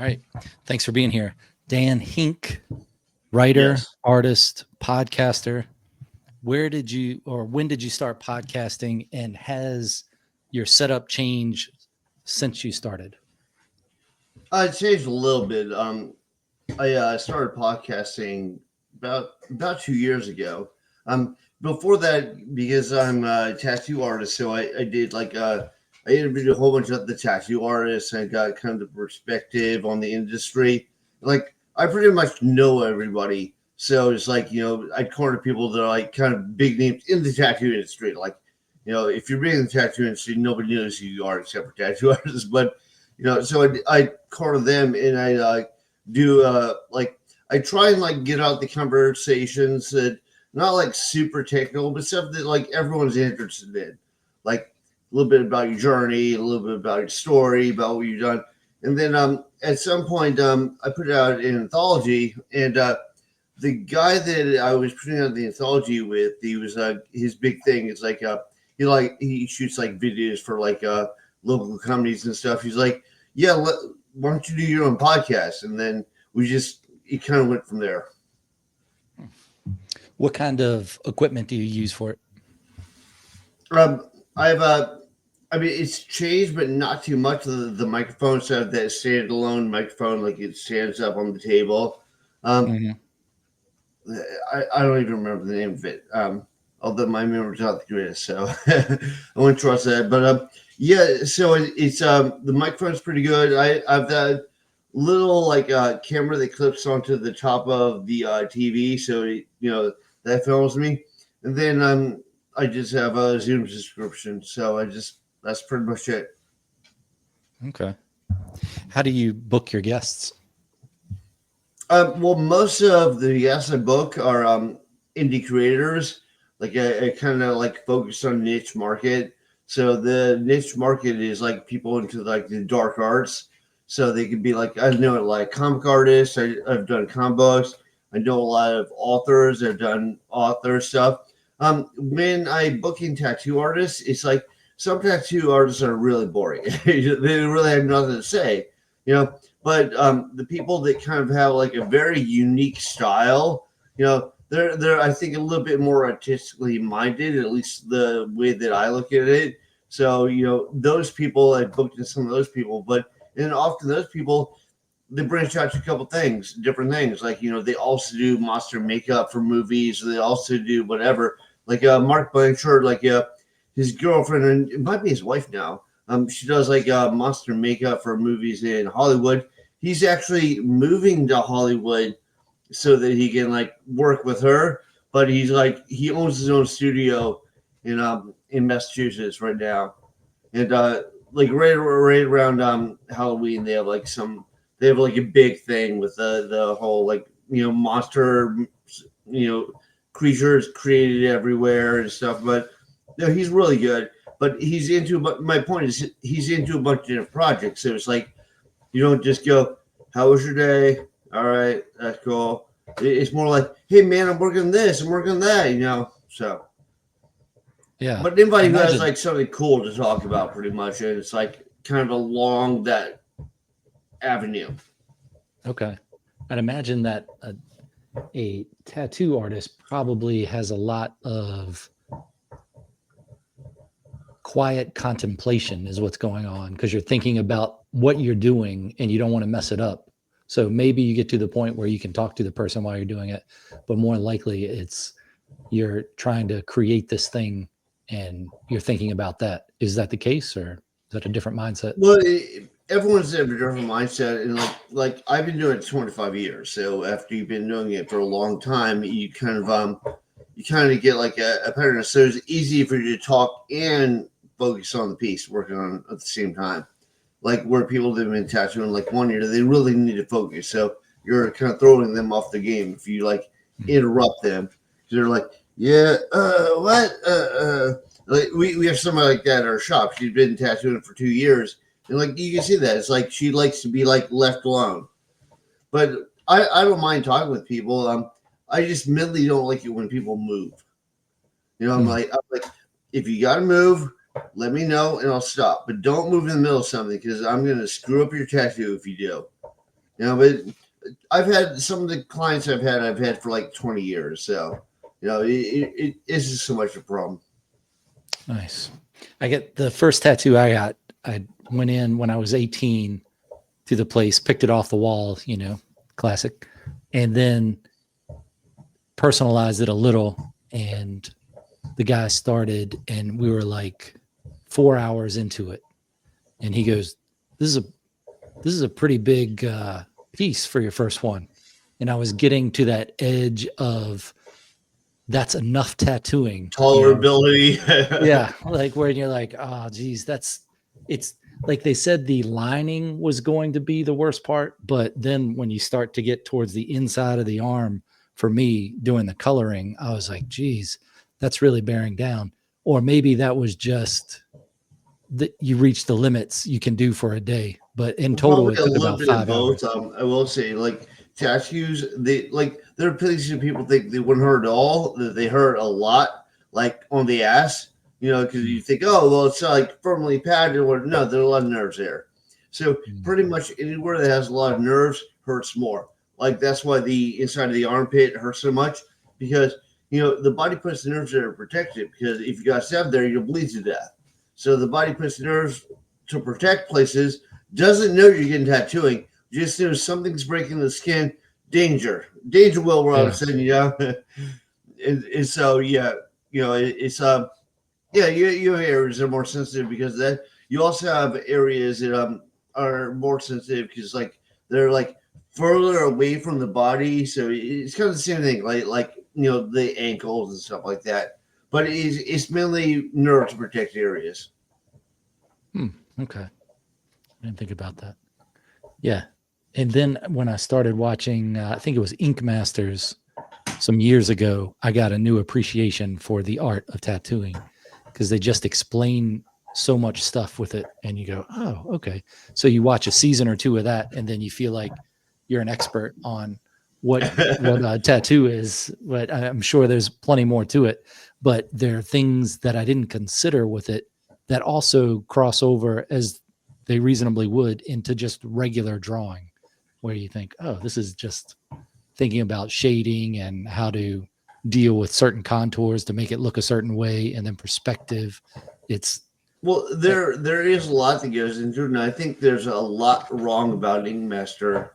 right. Thanks for being here. Dan Henk, writer, Yes. artist, podcaster. Where did you or when did you start podcasting, and has your setup changed since you started? It changed a little bit. I started podcasting about 2 years ago. Before that, because I'm a tattoo artist, so I did I interviewed a whole bunch of the tattoo artists and got kind of the perspective on the industry. Like I pretty much know everybody, so it's like I corner people that are like kind of big names in the tattoo industry. Like if you're big in the tattoo industry, nobody knows who you are except for tattoo artists. But so I corner them and I do I try and like get out the conversations that not like super technical, but stuff that like everyone's interested in, like a little bit about your journey, a little bit about your story, about what you've done, and then at some point I put out an anthology, and the guy that I was putting out the anthology with, he was his big thing is he shoots like videos for local companies and stuff. He's like, yeah, why don't you do your own podcast? And then it kind of went from there. What kind of equipment do you use for it? I have I mean, it's changed, but not too much. The microphone set that standalone microphone, like it stands up on the table. Um, Mm-hmm. I don't even remember the name of it. Although my memory's not the greatest, so I wouldn't trust that. But yeah, so it's the microphone's pretty good. I've got little camera that clips onto the top of the TV, so that films me. And then I just have a Zoom subscription, so that's pretty much it. Okay. How do you book your guests? Well, most of the guests I book are indie creators. Like I kind of like focus on niche market. So the niche market is like people into like the dark arts. So they could be like I know like comic artists. I've done comic books. I know a lot of authors. I've done author stuff. When I book in tattoo artists, it's like some tattoo artists are really boring. They really have nothing to say. You know, but the people that kind of have like a very unique style, they're I think a little bit more artistically minded, at least the way that I look at it. So those people I booked in some of those people, but and often those people they branch out to a couple things, different things. Like they also do monster makeup for movies. They also do whatever. Like Mark Blanchard, his girlfriend, and it might be his wife now. She does like monster makeup for movies in Hollywood. He's actually moving to Hollywood so that he can like work with her. But he owns his own studio in Massachusetts right now, and like right around Halloween they have like a big thing with the whole monster creatures created everywhere and stuff. But he's really good. But he's into. But my point is, he's into a bunch of different projects. So it's like you don't just go, "How was your day? All right, that's cool." It's more like, "Hey man, I'm working on this. I'm working on that." So, Yeah. but anybody who has Imagine. like something cool to talk about, pretty much, and it's like kind of along that avenue. Okay. I'd imagine that a tattoo artist probably has a lot of quiet contemplation is what's going on because you're thinking about what you're doing and you don't want to mess it up. So maybe you get to the point where you can talk to the person while you're doing it, but more likely it's you're trying to create this thing and you're thinking about that. Is that the case, or is that a different mindset? Well, everyone's in a different mindset, and like I've been doing it 25 years. So after you've been doing it for a long time, you kind of get like a pattern. So it's easy for you to talk and focus on the piece, working on at the same time. Like where people that have been tattooing like 1 year, they really need to focus. So you're kind of throwing them off the game if you like interrupt them. They're like, yeah, what? Like we have somebody like that at our shop. She's been tattooing for 2 years, and like you can see that it's like she likes to be like left alone. But I don't mind talking with people. I just mentally don't like it when people move. Mm. I'm like, if you gotta move, let me know and I'll stop. But don't move in the middle of something because I'm gonna screw up your tattoo if you do. But I've had some of the clients I've had for like 20 years. So, it isn't so much a problem. Nice. I get the first tattoo I got. I went in when I was 18 to the place, picked it off the wall, classic, and then personalized it a little. And the guy started, and we were like 4 hours into it, and he goes, "This is a pretty big piece for your first one." And I was getting to that edge of that's enough tattooing. Tolerability. Yeah, like where you're like, oh, geez, it's like they said the lining was going to be the worst part, but then when you start to get towards the inside of the arm, for me doing the coloring, I was like, geez, that's really bearing down. Or maybe that was just that you reach the limits you can do for a day, but in total, Probably it a took little about bit of 5 hours. both. I will say, like tattoos, there are places that people think they wouldn't hurt at all, that they hurt a lot, like on the ass. Because you Mm, think, oh, well, it's like firmly padded, or no, there are a lot of nerves there. So mm, pretty much anywhere that has a lot of nerves hurts more. Like that's why the inside of the armpit hurts so much, because the body puts the nerves there to protect it. Because if you got stabbed there, you'll bleed to death. So the body puts the nerves to protect places, doesn't know you're getting tattooing, just knows something's breaking the skin. Danger, Will yeah. Robinson. And so yeah, it's yeah, your areas are more sensitive because that you also have areas that are more sensitive because like they're like further away from the body, so it's kind of the same thing, like the ankles and stuff like that. But it's mainly nerve to protect areas. Hmm, okay. I didn't think about that. Yeah. And then when I started watching, I think it was Ink Masters some years ago, I got a new appreciation for the art of tattooing because they just explain so much stuff with it. And you go, oh, okay. So you watch a season or two of that, and then you feel like you're an expert on what a tattoo is. But I'm sure there's plenty more to it. But there are things that I didn't consider with it that also cross over as they reasonably would into just regular drawing, where you think, oh, this is just thinking about shading and how to deal with certain contours to make it look a certain way, and then perspective. It's Well, there is a lot that goes into it, and I think there's a lot wrong about Ink Master.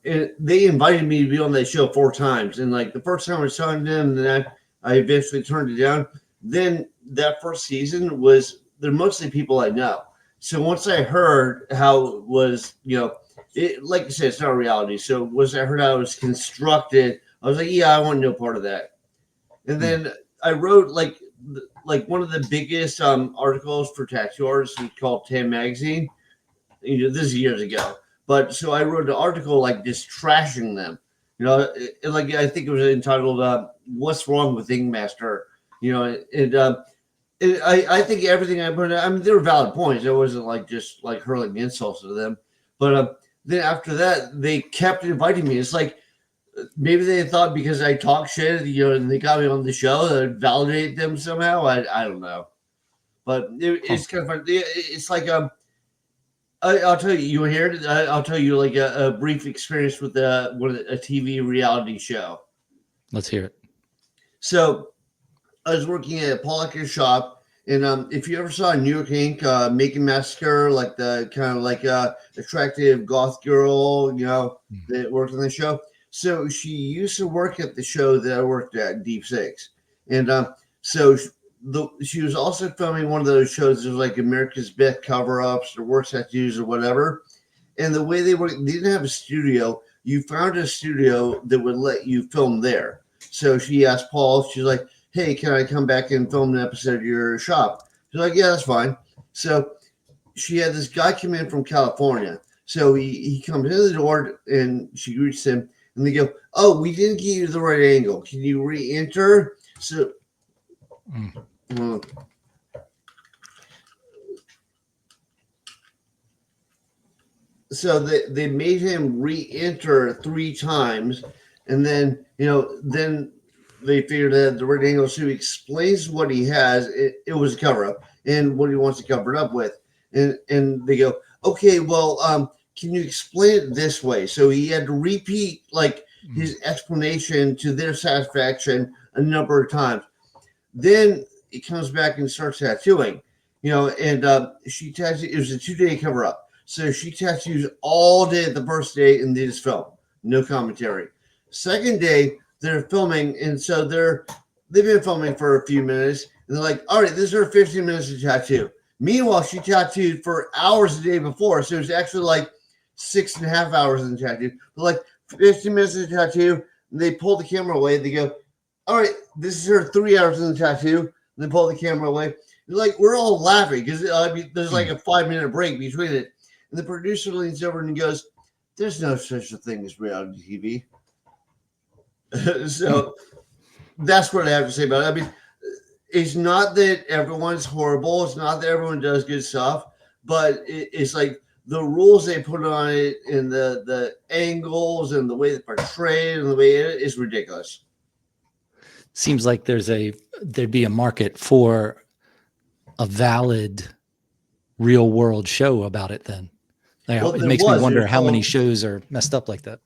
They invited me to be on that show 4 times, and like the first time I was talking to them, then I eventually turned it down. Then that first season was they're mostly people I know. So once I heard how it was, like you said, it's not reality. So once I heard how it was constructed, I was like, yeah, I want no part of that. And mm, then I wrote like one of the biggest articles for tattoo artists called Tan Magazine. This is years ago, but so I wrote an article like just trashing them. Like I think it was entitled "What's Wrong with Ink Master." I think everything I put. I mean, there were valid points. It wasn't like just like hurling insults to them. But then after that, they kept inviting me. It's like maybe they thought because I talk shit, and they got me on the show that validate them somehow. I don't know, but huh. it's kind of fun. It's like I'll tell you, you hear it. I'll tell you like a brief experience with a TV reality show. Let's hear it. So I was working at Pollock's shop, and if you ever saw New York Inc. Making Massacre, like the kind of like attractive goth girl, Mm, that worked on the show. So she used to work at the show that I worked at, Deep Six, and so she was also filming one of those shows. There's like America's Best Cover Ups or Worst Tattoos or whatever. And the way they work, they didn't have a studio. You found a studio that would let you film there. So she asked Paul, she's like, hey, can I come back and film an episode of your shop? She's like, yeah, that's fine. So she had this guy come in from California. So he comes in the door and she greets him and they go, oh, we didn't give you the right angle. Can you re-enter? So, mm, uh, so they made him re-enter 3 times, and then they figured that the right angle. So he explains what he has. It was a cover up and what he wants to cover it up with, and they go, okay, well, can you explain it this way? So he had to repeat like his explanation to their satisfaction a number of times. Then he comes back and starts tattooing, and she tattooed. It was a 2-day cover up. So she tattoos all day the first day and they just film. No commentary. Second day, they're filming, and so they've been filming for a few minutes, and they're like, all right, this is her 15 minutes of tattoo. Meanwhile, she tattooed for hours the day before, so it was actually like 6.5 hours in tattoo. But like 15 minutes of tattoo, and they pull the camera away. They go, all right, this is her 3 hours in the tattoo. And they pull the camera away. Like, we're all laughing because there's like a 5-minute break between it. And the producer leans over and he goes, there's no such a thing as reality TV. So that's what I have to say about it. I mean, it's not that everyone's horrible. It's not that everyone does good stuff, but it's like the rules they put on it and the angles and the way they portray it and the way it is ridiculous. Seems like there'd be a market for a valid real world show about it then. Like, it makes me wonder how many shows are messed up like that.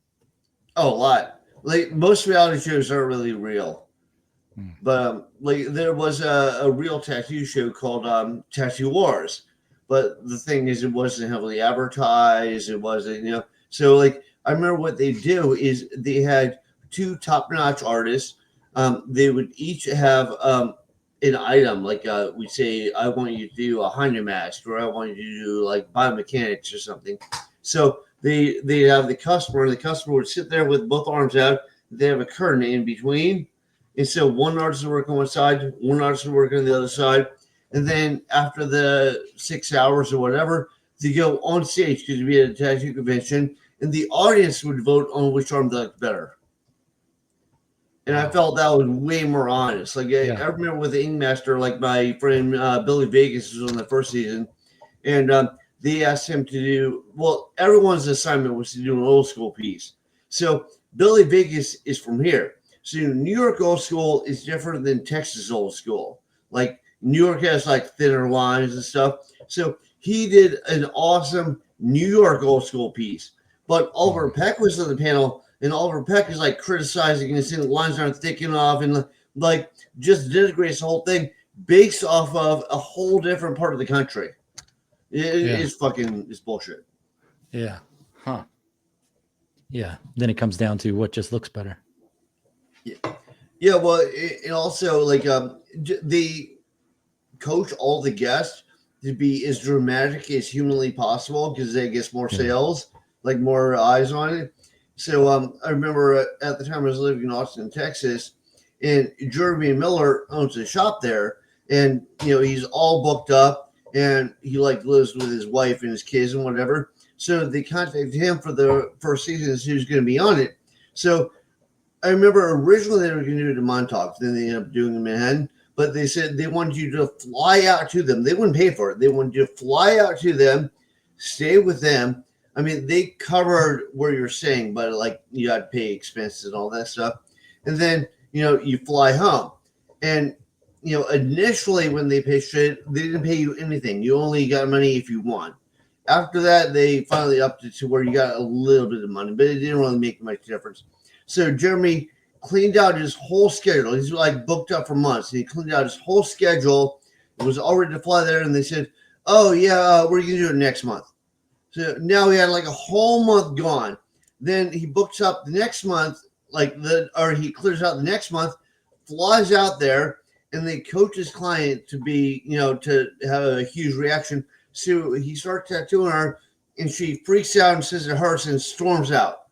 Oh, a lot. Like most reality shows aren't really real. But like there was a real tattoo show called Tattoo Wars. But the thing is, it wasn't heavily advertised. It wasn't, So like I remember what they do is they had 2 top-notch artists. They would each have an item, like we say, I want you to do a Honda mask, or I want you to do like biomechanics or something. So they have the customer, and the customer would sit there with both arms out. They have a curtain in between. And so one artist would work on one side, one artist would work on the other side. And then after the 6 hours or whatever, they go on stage because we had a tattoo convention, and the audience would vote on which arm they liked better. And I felt that was way more honest. Like I remember with the Inkmaster, like my friend Billy Vegas was on the first season, and they asked him to do, everyone's assignment was to do an old school piece. So Billy Vegas is from here. So New York old school is different than Texas old school. Like New York has like thinner lines and stuff. So he did an awesome New York old school piece. But Oliver Peck was on the panel, and Oliver Peck is like criticizing and saying the lines aren't thick enough and like just denigrates the whole thing based off of a whole different part of the country. It's bullshit. Yeah. Huh. Yeah. Then it comes down to what just looks better. Yeah. Well, and also like they coach all the guests to be as dramatic as humanly possible because they get more sales, like more eyes on it. So I remember at the time I was living in Austin, Texas, and Jeremy Miller owns a shop there, and he's all booked up, and he like lives with his wife and his kids and whatever. So they contacted him for the first season as he was going to be on it. So I remember originally they were going to do it in Montauk, then they ended up doing it in Manhattan. But they said they wanted you to fly out to them. They wouldn't pay for it. They wanted you to fly out to them, stay with them. I mean, they covered where you're staying, but like you had to pay expenses and all that stuff. And then, you fly home. And, initially when they pitched it, they didn't pay you anything. You only got money if you won. After that, they finally upped it to where you got a little bit of money, but it didn't really make much difference. So Jeremy cleaned out his whole schedule. He's like booked up for months. And he cleaned out his whole schedule. It was all ready to fly there. And they said, oh, yeah, we're going to do it next month. So now he had like a whole month gone. Then he books up the next month, he clears out the next month, flies out there, and they coach his client to be, to have a huge reaction. So he starts tattooing her, and she freaks out and says it hurts and storms out.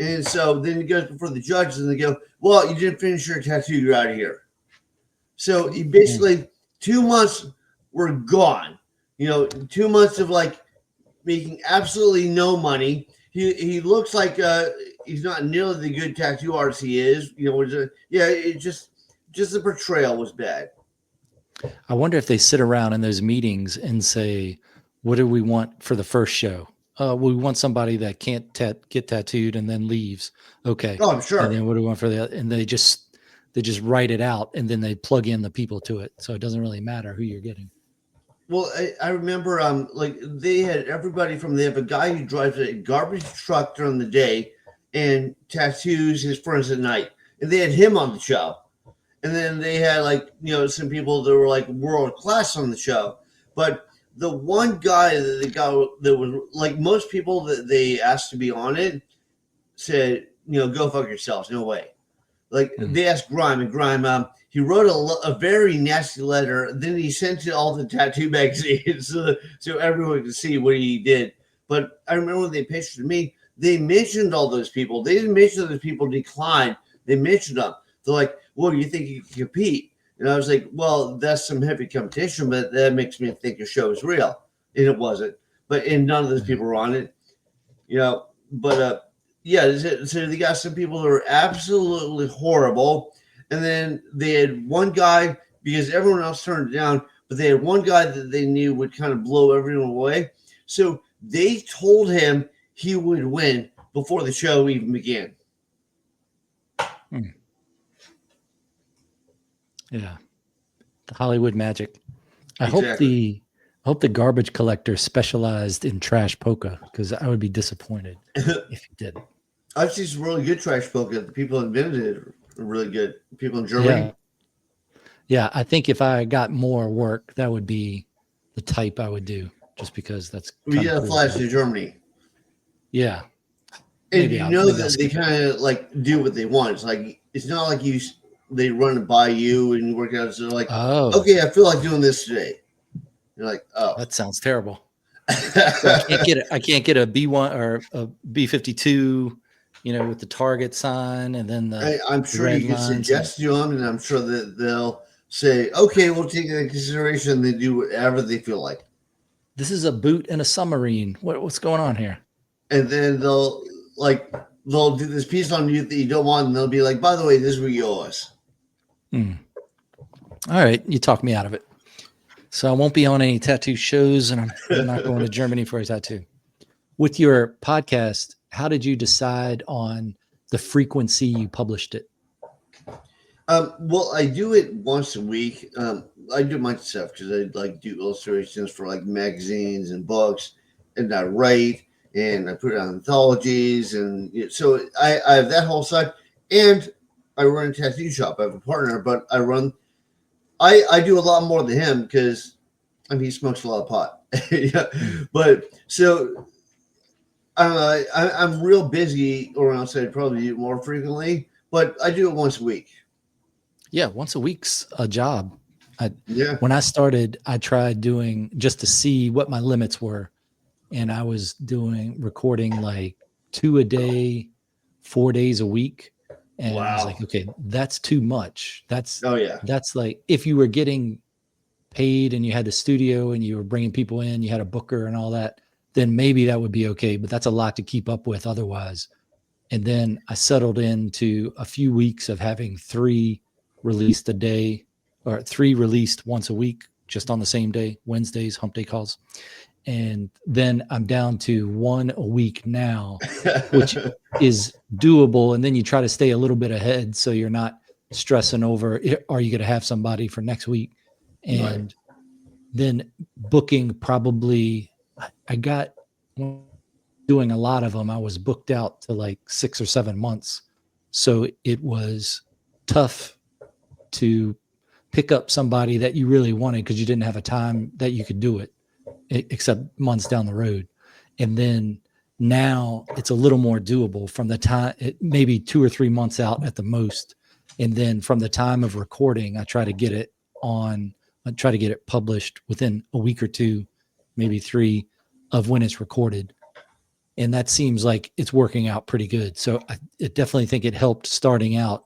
And so then he goes before the judges, and they go, well, you didn't finish your tattoo, you're out of here. So he basically, 2 months were gone. 2 months of like making absolutely no money. He looks like he's not nearly the good tattoo artist he is. It just the portrayal was bad. I wonder if they sit around in those meetings and say, what do we want for the first show? We want somebody that can't get tattooed and then leaves. Okay. Oh, I'm sure. And then what do we want for the, and they just write it out, and then they plug in the people to it. So it doesn't really matter who you're getting. Well, I remember like they had everybody from they have a guy who drives a garbage truck during the day and tattoos his friends at night. And they had him on the show. And then they had like, some people that were like world class on the show. But the one guy that they got that was like most people that they asked to be on it said, go fuck yourselves. No way. Like Mm. they asked Grime, and Grime, he wrote a very nasty letter. Then he sent it all to tattoo magazines so everyone could see what he did. But I remember when they pitched to me, they mentioned all those people. They didn't mention those people declined. They mentioned them. They're like, "Well, do you think you can compete?" And I was like, "Well, that's some heavy competition, but that makes me think your show is real." And it wasn't. And none of those people were on it. But yeah, so they got some people that are absolutely horrible, and then they had one guy because everyone else turned it down, but they had one guy that they knew would kind of blow everyone away. So they told him he would win before the show even began. Mm. Yeah, the Hollywood magic. I Exactly. hope the garbage collector specialized in trash polka, because I would be disappointed if he did. I've seen some really good trash polka. The people who invented it are really good. People in Yeah, Germany. yeah. I think if I got more work, that would be the type I would do, just because that's We kind of got cool to flies do. to Germany. Yeah, And you know maybe I'll that they skip it. kind of like do what they want. It's like it's not like they run it by you and you work out. So they're like, Oh, okay, I feel like doing this today. You're like, oh, that sounds terrible. So I can't get it. I can't get a B1 or a B52, with the target sign and then I'm the sure red you can lines. And suggest to them, and I'm sure that they'll say, okay, we'll take it into consideration. They do whatever they feel like, this is a boot and a submarine. What's going on here? and then they'll do this piece on you that you don't want, and they'll be like, by the way, this is what you owe us. Hmm. All right, you talked me out of it. So I won't be on any tattoo shows, and I'm not going to Germany for a tattoo. With your podcast, how did you decide on the frequency you published it? Well, I do it once a week. I do my stuff because I like do illustrations for like magazines and books, and I write and I put it on anthologies, and so I have that whole side, and I run a tattoo shop. I have a partner, but I do a lot more than him because he smokes a lot of pot. Yeah, Hmm. but so I'm real busy, or else I'd probably do it more frequently. But I do it once a week. Yeah, once a week's a job. I, Yeah. when I started, I tried doing just to see what my limits were, and I was doing recording like 2 a day, 4 days a week, and I was like, Wow. okay, that's too much. Oh yeah. That's like if you were getting paid and you had the studio and you were bringing people in, you had a booker and all that, then maybe that would be okay. But that's a lot to keep up with otherwise. And then I settled into a few weeks of having three released a day or three released once a week, just on the same day, Wednesdays, hump day calls. And then I'm down to one a week now, which is doable. And then you try to stay a little bit ahead so you're not stressing over, are you going to have somebody for next week? Right. And then booking probably, I got doing a lot of them. I was booked out to like 6 or 7 months. So it was tough to pick up somebody that you really wanted because you didn't have a time that you could do it, except months down the road. And then now it's a little more doable from the time, maybe 2 or 3 months out at the most. And then from the time of recording, I try to get it published within a week or two, maybe three of when it's recorded. And that seems like it's working out pretty good. So I definitely think it helped starting out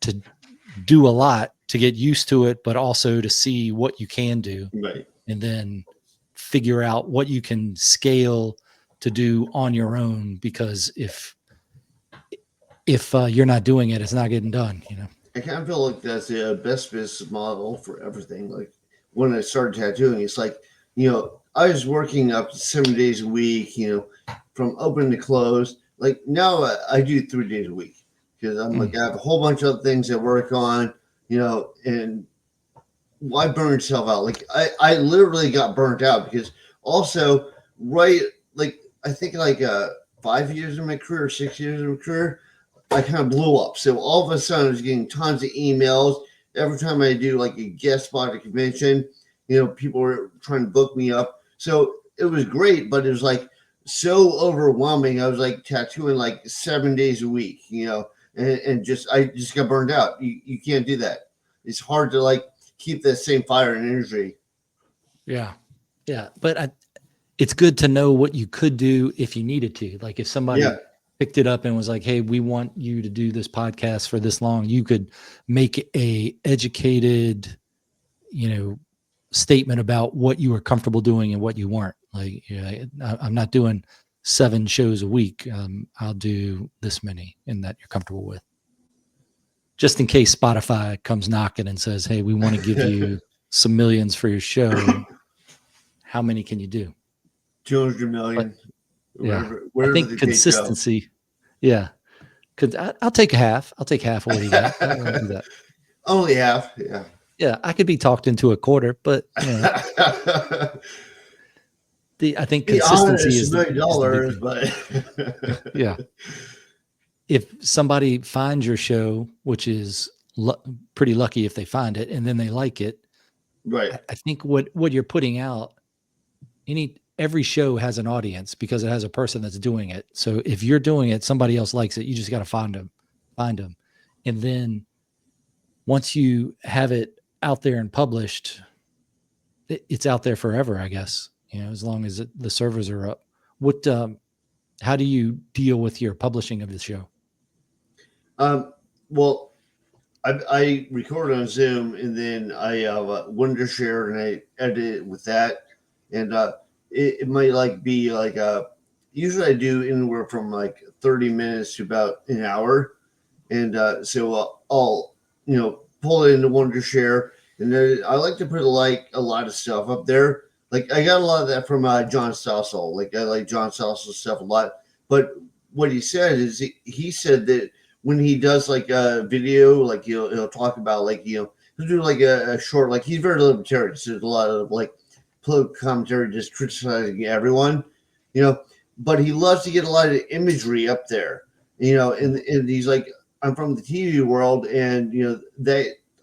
to do a lot to get used to it, but also to see what you can do Right. and then figure out what you can scale to do on your own. Because if you're not doing it, it's not getting done. I kind of feel like that's the best business model for everything. Like when I started tattooing, it's like, I was working up to 7 days a week, from open to close. Like now I do 3 days a week because I'm like, Mm. I have a whole bunch of other things I work on, and why burn yourself out? Like I literally got burnt out because also right like I think like 5 years of my career, 6 years of my career, I kind of blew up. So all of a sudden I was getting tons of emails. Every time I do like a guest spot at a convention, people were trying to book me up. So it was great, but it was like so overwhelming. I was like tattooing like 7 days a week, and just I just got burned out. You can't do that. It's hard to like keep that same fire and energy. Yeah. Yeah. But it's good to know what you could do if you needed to. Like if somebody Yeah. picked it up and was like, "Hey, we want you to do this podcast for this long," you could make a educated, statement about what you were comfortable doing and what you weren't. Like, I'm not doing 7 shows a week. I'll do this many, and that you're comfortable with. Just in case Spotify comes knocking and says, "Hey, we want to give you some millions for your show. How many can you do?" 200 But million, yeah, I wherever think they pay Joe. consistency. Yeah, because I'll take half. I'll take half of what he got. I'll do that. Only half, yeah. Yeah, I could be talked into a quarter, but I think Be consistency honest, is $1 the big million, thing. but Yeah, if somebody finds your show, which is pretty lucky if they find it, and then they like it, right, I think what you're putting out, every show has an audience because it has a person that's doing it. So if you're doing it, somebody else likes it. You just got to find them, and then once you have it out there and published, it's out there forever, I guess. As long as the servers are up. What? How do you deal with your publishing of the show? well, I record on Zoom and then I have window share and I edit it with that, and it might like be like usually I do anywhere from like 30 minutes to about an hour, and so I'll pull it into Wondershare, and then I like to put like a lot of stuff up there. Like I got a lot of that from John Stossel. Like I like John Stossel's stuff a lot. But what he said is he said that when he does like a video, like he'll talk about like he'll do like a short, like he's very libertarian. So there's a lot of like political commentary, just criticizing everyone, you know. But he loves to get a lot of imagery up there, and he's like, I'm from the TV world, and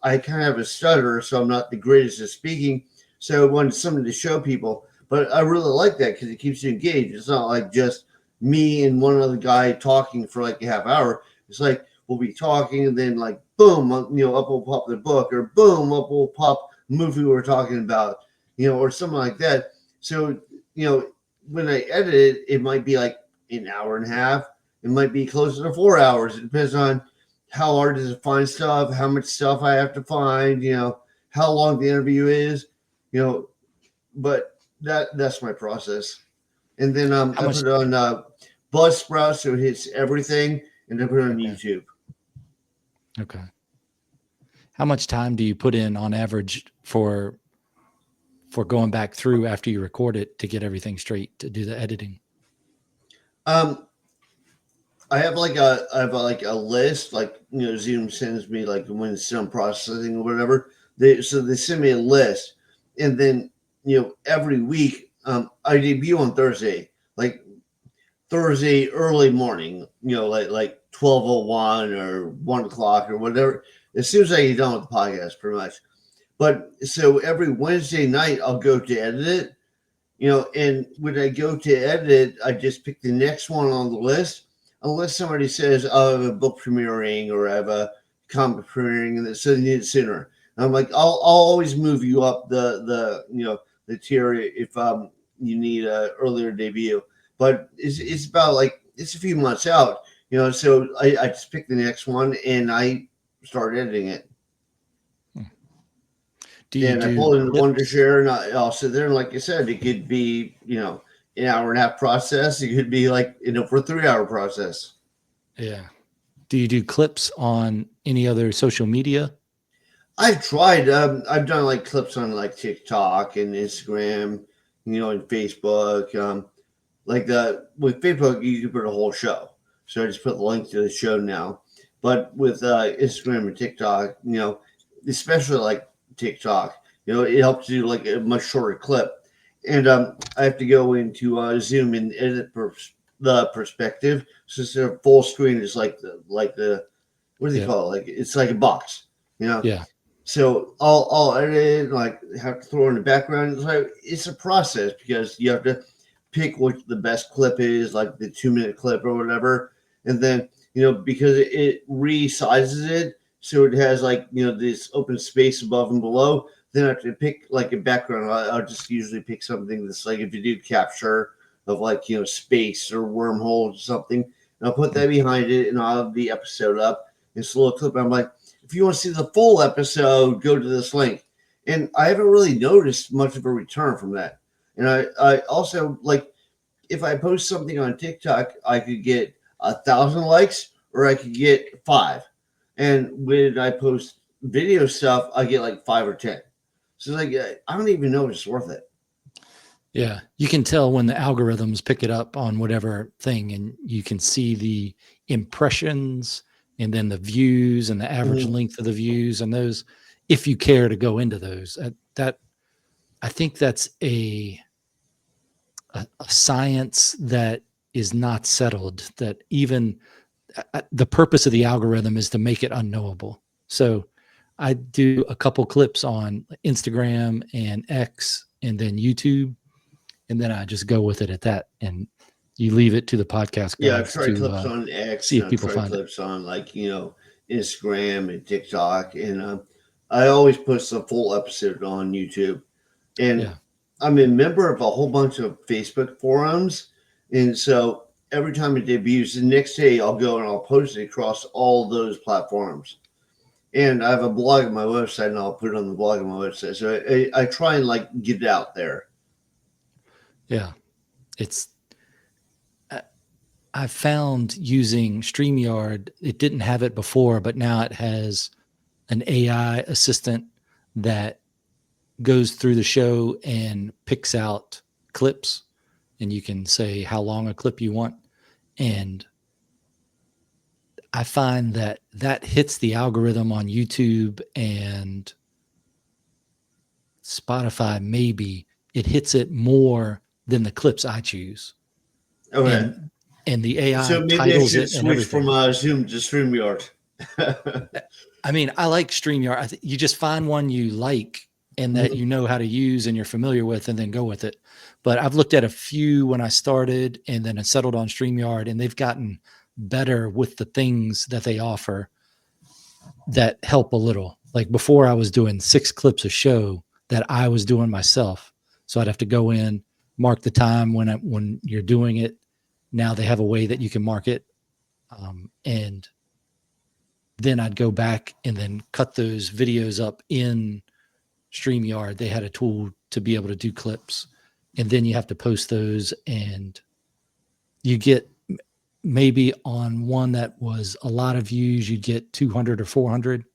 I kind of have a stutter, so I'm not the greatest at speaking. So I wanted something to show people, but I really like that because it keeps you engaged. It's not like just me and one other guy talking for like a half hour. It's like we'll be talking, and then like boom, up will pop the book, or boom, up will pop the movie we're talking about, or something like that. So when I edit it, it might be like an hour and a half. It might be closer to 4 hours. It depends on how hard is it to find stuff, how much stuff I have to find, how long the interview is, but that's my process. And then How I much? put it on Buzzsprout, so it hits everything, and I put it on Okay. YouTube. Okay. How much time do you put in on average for going back through after you record it to get everything straight to do the editing? Um, I have like a list, like Zoom sends me like when it's done processing or whatever. They send me a list, and then every week I debut on Thursday, like Thursday early morning, like 12:01 or 1 o'clock or whatever. As soon as I get done with the podcast, pretty much. But so every Wednesday night I'll go to edit it, and when I go to edit it, I just pick the next one on the list, unless somebody says, "Oh, I have a book premiering or I have a comic premiering," and so they need it sooner. And I'm like, I'll always move you up the tier if you need a earlier debut. But it's about like it's a few months out, So I just pick the next one and I start editing it. Do you And I do pull in clips? Wondershare, and I'll sit there. And like I said, it could be an hour and a half process. It could be like for a 3 hour process. Yeah. Do you do clips on any other social media? I've tried. I've done like clips on like TikTok and Instagram, and Facebook. Like with Facebook, you can put a whole show. So I just put the link to the show now. But with Instagram and TikTok, especially like TikTok, it helps you like a much shorter clip. And I have to go into Zoom and edit the perspective. So it's a full screen. It's like the what do they Yeah. call it? Like it's like a box, you know. Yeah. So I'll edit it, like have to throw in the background. It's a process because you have to pick what the best clip is, like the 2 minute clip or whatever, and then because it resizes it so it has like this open space above and below. Then I have to pick like a background. I'll just usually pick something that's like a video capture of like space or wormholes or something. And I'll put that behind it, and I'll have the episode up. It's a little clip. I'm like, if you want to see the full episode, go to this link. And I haven't really noticed much of a return from that. And I also like if I post something on TikTok, I could get 1,000 likes or I could get 5. And when I post video stuff, I get like 5 or 10. So like I don't even know if it's worth it. Yeah. You can tell when the algorithms pick it up on whatever thing, and you can see the impressions and then the views and the average length of the views and those, if you care to go into those. That I think that's a science that is not settled, that even the purpose of the algorithm is to make it unknowable. So I do a couple clips on Instagram and X and then YouTube, and then I just go with it at that. And you leave it to the podcast Yeah, I've gods tried clips to on X see and if I've people tried find it. clips on like, Instagram and TikTok. And I always post the full episode on YouTube. And Yeah. I'm a member of a whole bunch of Facebook forums. And so every time it debuts, the next day I'll go and I'll post it across all those platforms. And I have a blog on my website and I'll put it on the blog on my website. So I try and like get it out there. Yeah. It's, I found using StreamYard, it didn't have it before, but now it has an AI assistant that goes through the show and picks out clips, and you can say how long a clip you want. And I find that hits the algorithm on YouTube and Spotify. Maybe it hits it more than the clips I choose. Okay. And the AI So maybe I titles should it and switch from everything. Zoom to StreamYard. I mean, I like StreamYard. You just find one you like and that you know how to use and you're familiar with, and then go with it. But I've looked at a few when I started, and then I settled on StreamYard, and they've gotten better with the things that they offer that help a little. Like before, I was doing 6 clips a show that I was doing myself. So I'd have to go in, mark the time when you're doing it. Now they have a way that you can mark it. And then I'd go back and then cut those videos up in StreamYard. They had a tool to be able to do clips, and then you have to post those, and you get maybe on one that was a lot of views, you'd get 200 or 400.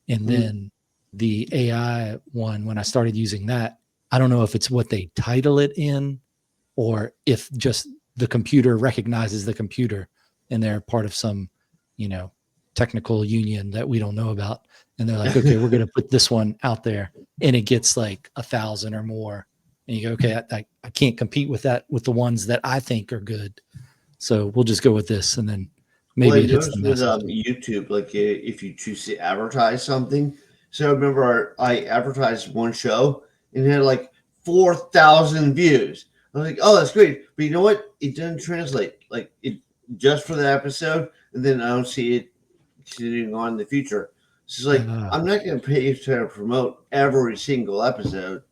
And then the AI one, when I started using that, I don't know if it's what they title it in or if just the computer recognizes the computer and they're part of some, technical union that we don't know about. And they're like, okay, we're going to put this one out there, and it gets like 1,000 or more. And you go, okay, I can't compete with that, with the ones that I think are good. So we'll just go with this. And then Well, I maybe it hits the noticed with message. YouTube, like if you choose to advertise something. So I remember I advertised one show and it had like 4,000 views. I was like, oh, that's great. But you know what? It didn't translate. Like it just for the episode, and then I don't see it continuing on in the future. So it's like I'm not going to pay to promote every single episode.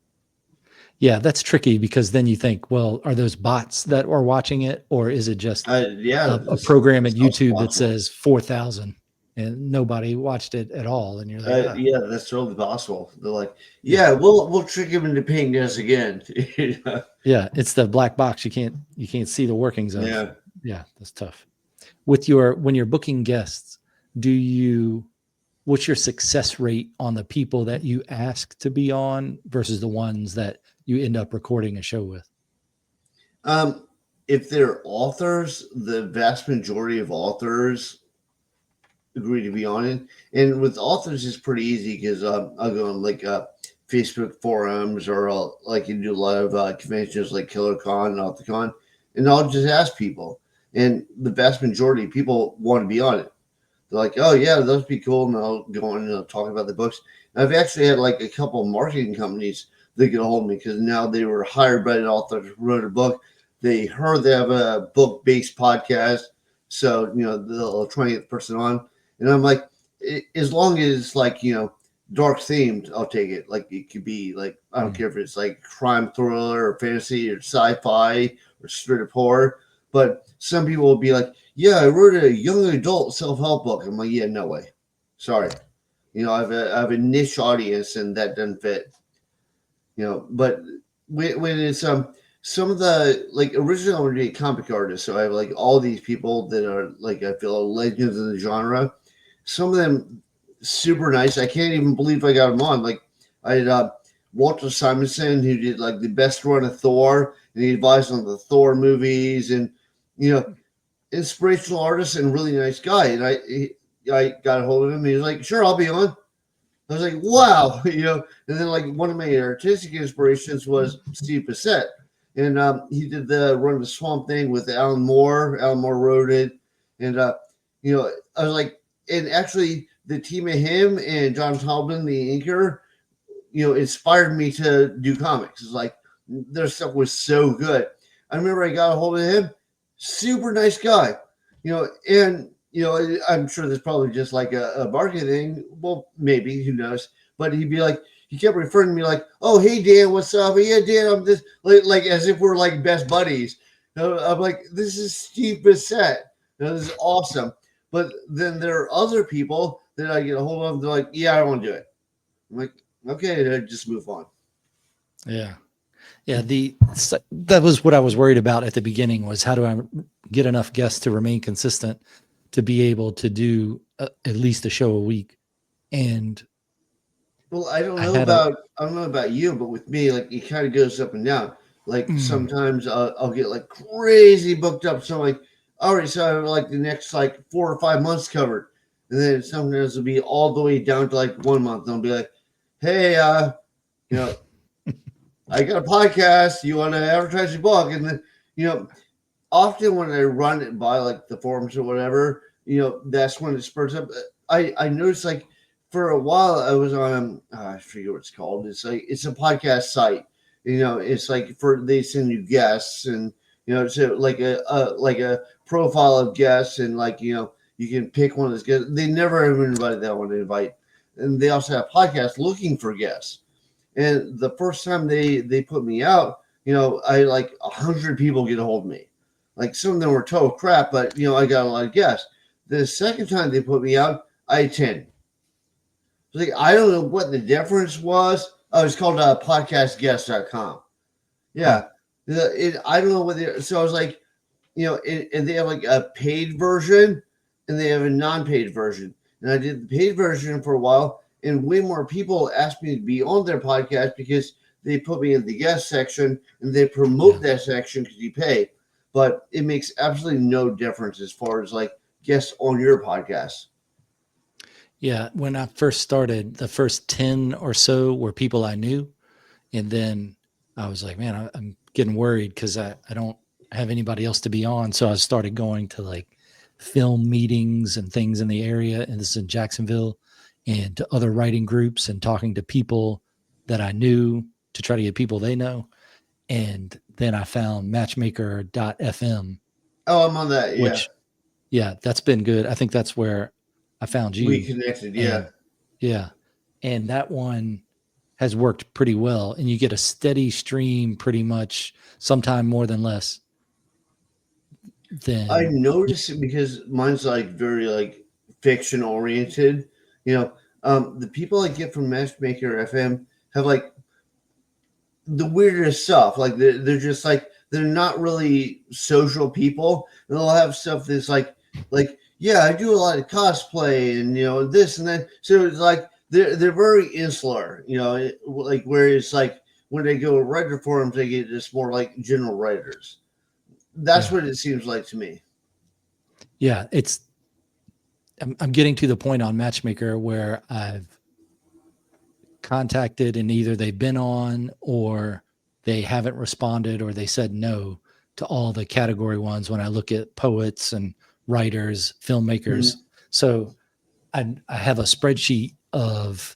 Yeah, that's tricky because then you think, well, are those bots that are watching it, or is it just Yeah, a program at it's also YouTube that possible. says 4,000 and nobody watched it at all? And you're like, Yeah, that's totally possible. They're like, yeah, yeah, we'll trick him into paying us again. yeah, it's the black box. You can't see the workings of. Yeah. Yeah, that's tough. When you're booking guests, what's your success rate on the people that you ask to be on versus the ones that you end up recording a show with? If they're authors, the vast majority of authors agree to be on it. And with authors, it's pretty easy because I'll go on like Facebook forums, or like you do a lot of conventions like KillerCon and OptiCon, and I'll just ask people, and the vast majority of people want to be on it. They're like, "Oh yeah, those would be cool," and I'll go on and I'll talk about the books. And I've actually had like a couple of marketing companies that get a hold of me because now they were hired by an author who wrote a book. They heard they have a book-based podcast, so they'll try and get the person on. And I'm like, as long as it's like dark themed, I'll take it. Like it could be like, I don't care if it's like crime thriller or fantasy or sci-fi or straight up horror. But some people will be like, yeah, I wrote a young adult self-help book. I'm like, yeah, no way. Sorry. I have a niche audience and that doesn't fit. But when it's some of the like original comic artists, so I have like all these people that are like, I feel legends in the genre. Some of them super nice. I can't even believe I got them on. Like I had Walter Simonson, who did like the best run of Thor, and he advised on the Thor movies, and inspirational artist and really nice guy. And I got a hold of him. And he was like, "Sure, I'll be on." I was like, "Wow," And then like one of my artistic inspirations was Steve Bissett, and he did the Run the Swamp Thing with Alan Moore. Alan Moore wrote it, and I was like, and actually the team of him and John Tobin, the inker, inspired me to do comics. It's like their stuff was so good. I remember I got a hold of him, super nice guy, and I'm sure there's probably just like a marketing thing. Well, maybe, who knows? But he'd be like, he kept referring to me like, "Oh, hey Dan, what's up? Yeah, Dan, I'm this," like as if we're like best buddies. I'm like, "This is Steve Bissett. This is awesome." But then there are other people that I get a hold of. They're like, "Yeah, I don't want to do it." I'm like, "Okay, just move on." Yeah. Yeah. That was what I was worried about at the beginning, was how do I get enough guests to remain consistent to be able to do at least a show a week. And Well, I don't I know had a, about you, but with me, like it kind of goes up and down. Like sometimes I'll get like crazy booked up. So I'm like, all right, so I have like the next like 4 or 5 months covered, and then sometimes it'll be all the way down to like 1 month. And I'll be like, hey, you know, I got a podcast. You want to advertise your book? And then often when I run it by like the forums or whatever, that's when it spurs up. I noticed like for a while I was on I forget what it's called. It's like it's a podcast site. It's like they send you guests, and so like a profile of guests, and like you can pick one of those guests. They never have anybody that I want to invite, and they also have podcasts looking for guests. And the first time they put me out, I like 100 people get a hold of me. Like some of them were total crap, but I got a lot of guests. The second time they put me out, I had 10. Like I don't know what the difference was. Oh, it's called podcastguest.com. huh, Yeah. I don't know what so I was like, and they have like a paid version and they have a non-paid version. And I did the paid version for a while, and way more people asked me to be on their podcast because they put me in the guest section and they promote that section because you pay. But it makes absolutely no difference as far as like guests on your podcast. yeah. When I first started, the first 10 or so were people I knew. And then I was like, man, I'm getting worried because I don't have anybody else to be on. So I started going to like film meetings and things in the area. And this is in Jacksonville, and to other writing groups and talking to people that I knew to try to get people they know. And then I found matchmaker.fm, Oh, I'm on that. Yeah. which, yeah, that's been good. I think that's where I found We you. connected. Yeah. And yeah, and that one has worked pretty well, and you get a steady stream pretty much, sometime more than less I than noticed it because mine's like very like fiction oriented. The people I get from Matchmaker FM have like the weirdest stuff. Like they're just like they're not really social people, and they'll have stuff that's like yeah, I do a lot of cosplay and this and that. So it's like they're very insular. Like whereas like when they go writer forums, they get just more like general writers. That's yeah. what it seems like to me. Yeah, I'm getting to the point on Matchmaker where I've contacted and either they've been on or they haven't responded or they said no to all the category ones when I look at poets and writers, filmmakers. So I have a spreadsheet of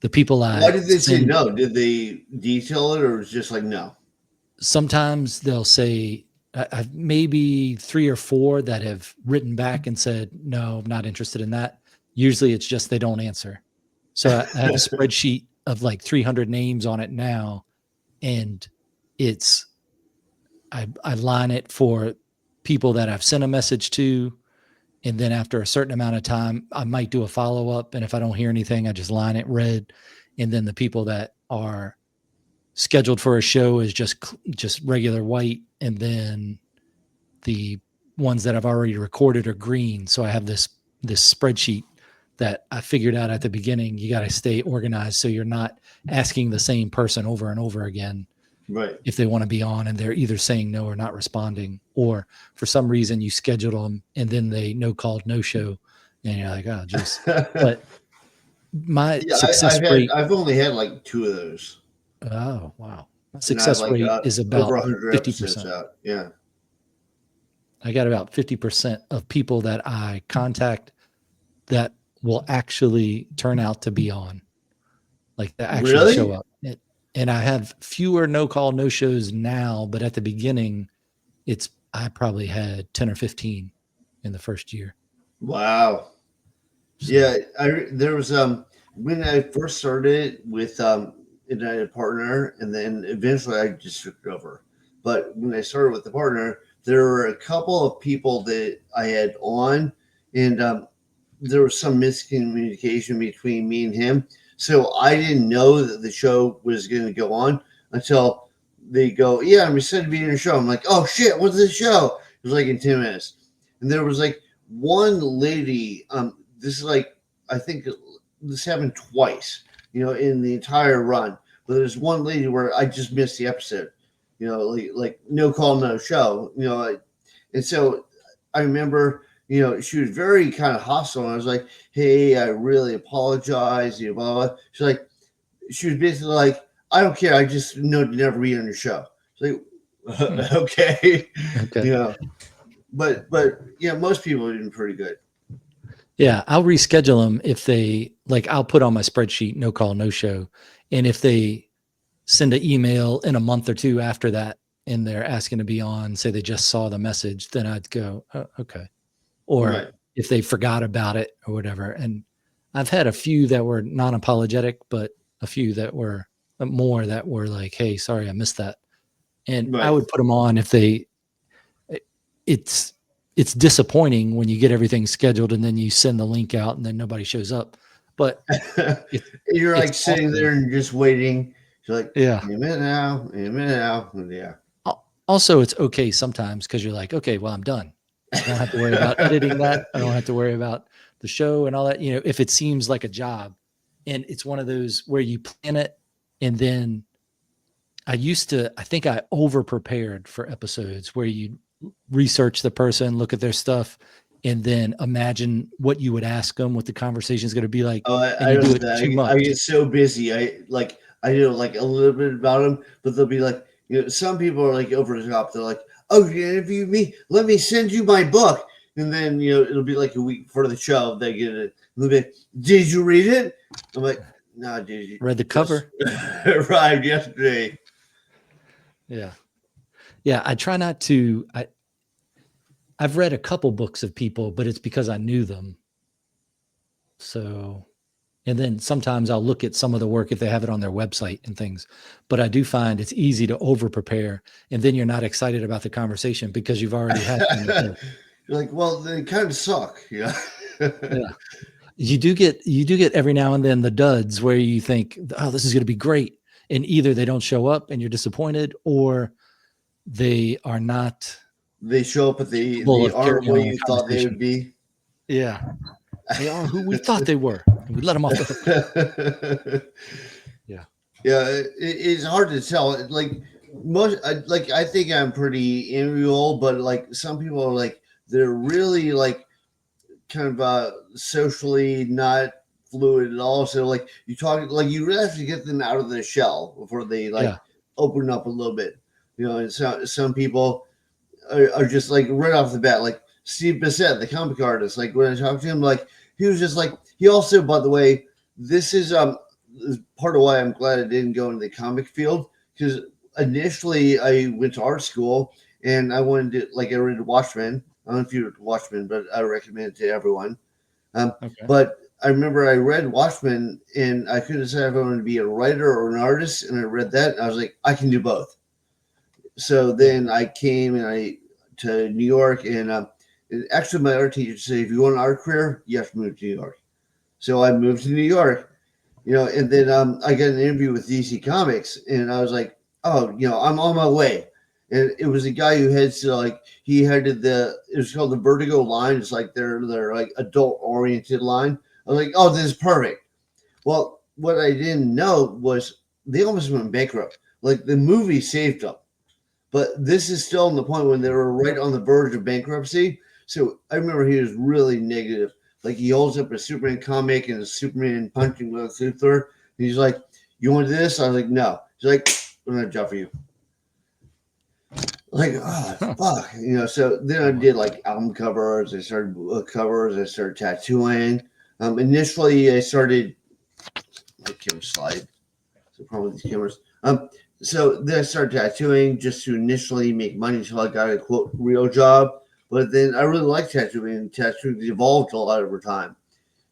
the people Why I did they say send. no? Did they detail it, or was it just like no? Sometimes they'll say, I've maybe 3 or 4 that have written back and said, no, I'm not interested in that. Usually it's just they don't answer. So I have a spreadsheet of like 300 names on it now. And it's, I line it for people that I've sent a message to. And then after a certain amount of time, I might do a follow up. And if I don't hear anything, I just line it red. And then the people that are scheduled for a show is just regular white. And then the ones that I've already recorded are green. So I have this spreadsheet that I figured out at the beginning. You got to stay organized so you're not asking the same person over and over again. Right. If they want to be on and they're either saying no or not responding, or for some reason you scheduled them and then they no called, no show, and you're like, oh, geez. But my success rate, I've only had like 2 of those. oh, wow. My success like, rate is about over 100 episodes 50%. out. Yeah. I got about 50% of people that I contact that will actually turn out to be on, like they actually show up. And I have fewer no call, no shows now, but at the beginning, I probably had 10 or 15 in the first year. Wow. So. Yeah, there was when I first started with and I had a partner, and then eventually I just took it over. But when I started with the partner, there were a couple of people that I had on, and there was some miscommunication between me and him. So I didn't know that the show was going to go on until they go, yeah, I'm excited to be in your show. I'm like, oh shit, what's this show? It was like in 10 minutes. And there was like one lady, this is like, I think this happened twice, in the entire run. But there's one lady where I just missed the episode, like no call, no show, and so I remember, she was very kind of hostile. And I was like, hey, I really apologize, blah, blah. She was basically like, I don't care. I just know to never be on your show. It's like, okay. But most people have been pretty good. Yeah. I'll reschedule them if I'll put on my spreadsheet, no call, no show. And if they send an email in a month or 2 after that, and they're asking to be on, say they just saw the message, then I'd go, oh, okay. Or if they forgot about it or whatever. And I've had a few that were non-apologetic, but a few that were more that were like, hey, sorry, I missed that. And I would put them on if it's disappointing when you get everything scheduled and then you send the link out and then nobody shows up. But you're like sitting there and just waiting. You're like, yeah, a minute now. Yeah. Also, it's okay sometimes because you're like, okay, well, I'm done. I don't have to worry about editing that. I don't have to worry about the show and all that. If it seems like a job, and it's one of those where you plan it, and then I think I over prepared for episodes where you research the person, look at their stuff, and then imagine what you would ask them, what the conversation is going to be like. Oh, I do it too much. I get so busy. I know like a little bit about them, but they'll be like, some people are like over the top. They're like, oh, you interviewed me? Let me send you my book. And then, it'll be like a week before the show. They get it. They'll be, did you read it? I'm like, no, did you? Read the cover. Arrived yesterday. Yeah. Yeah. I try not to. I've read a couple books of people, but it's because I knew them. So, and then sometimes I'll look at some of the work if they have it on their website and things. But I do find it's easy to over prepare, and then you're not excited about the conversation because you've already had. You're like, well, they kind of suck, yeah. You do get every now and then the duds where you think, oh, this is going to be great, and either they don't show up and you're disappointed, or they are not. They show up at the aren't what you thought they would be. Yeah. They are who we thought they were, and we let them off the hook. Yeah. It's hard to tell. Like I think I'm pretty amiable, but like some people are like they're really like kind of socially not fluid and also like you talk like you really have to get them out of their shell before they like open up a little bit. And some people are just like right off the bat, like Steve Bissett, the comic artist. Like when I talked to him, like he was just like he also, by the way, this is part of why I'm glad I didn't go into the comic field because initially I went to art school and I wanted to like I read Watchmen. I don't know if you read Watchmen, but I recommend it to everyone. But I remember I read Watchmen and I couldn't decide if I wanted to be a writer or an artist, and I read that and I was like, I can do both. So then I came to New York, and actually my art teacher said, if you want an art career, you have to move to New York. So I moved to New York, and then I got an interview with DC Comics, and I was like, oh, I'm on my way. And it was a guy who heads to he headed it was called the Vertigo line. It's like their like adult oriented line. I was like, oh, this is perfect. Well, what I didn't know was they almost went bankrupt. Like the movie saved them. But this is still on the point when they were right on the verge of bankruptcy. So I remember he was really negative. Like he holds up a Superman comic and a Superman punching Lex Luthor. And he's like, you want this? I was like, no. He's like, I'm going to job for you. Like, oh, fuck. So then I did like album covers. I started book covers. I started tattooing. Initially, I started, the camera slide. That's the problem with these cameras. So then I started tattooing just to initially make money until I got a quote real job. But then I really liked tattooing, and tattooing evolved a lot over time.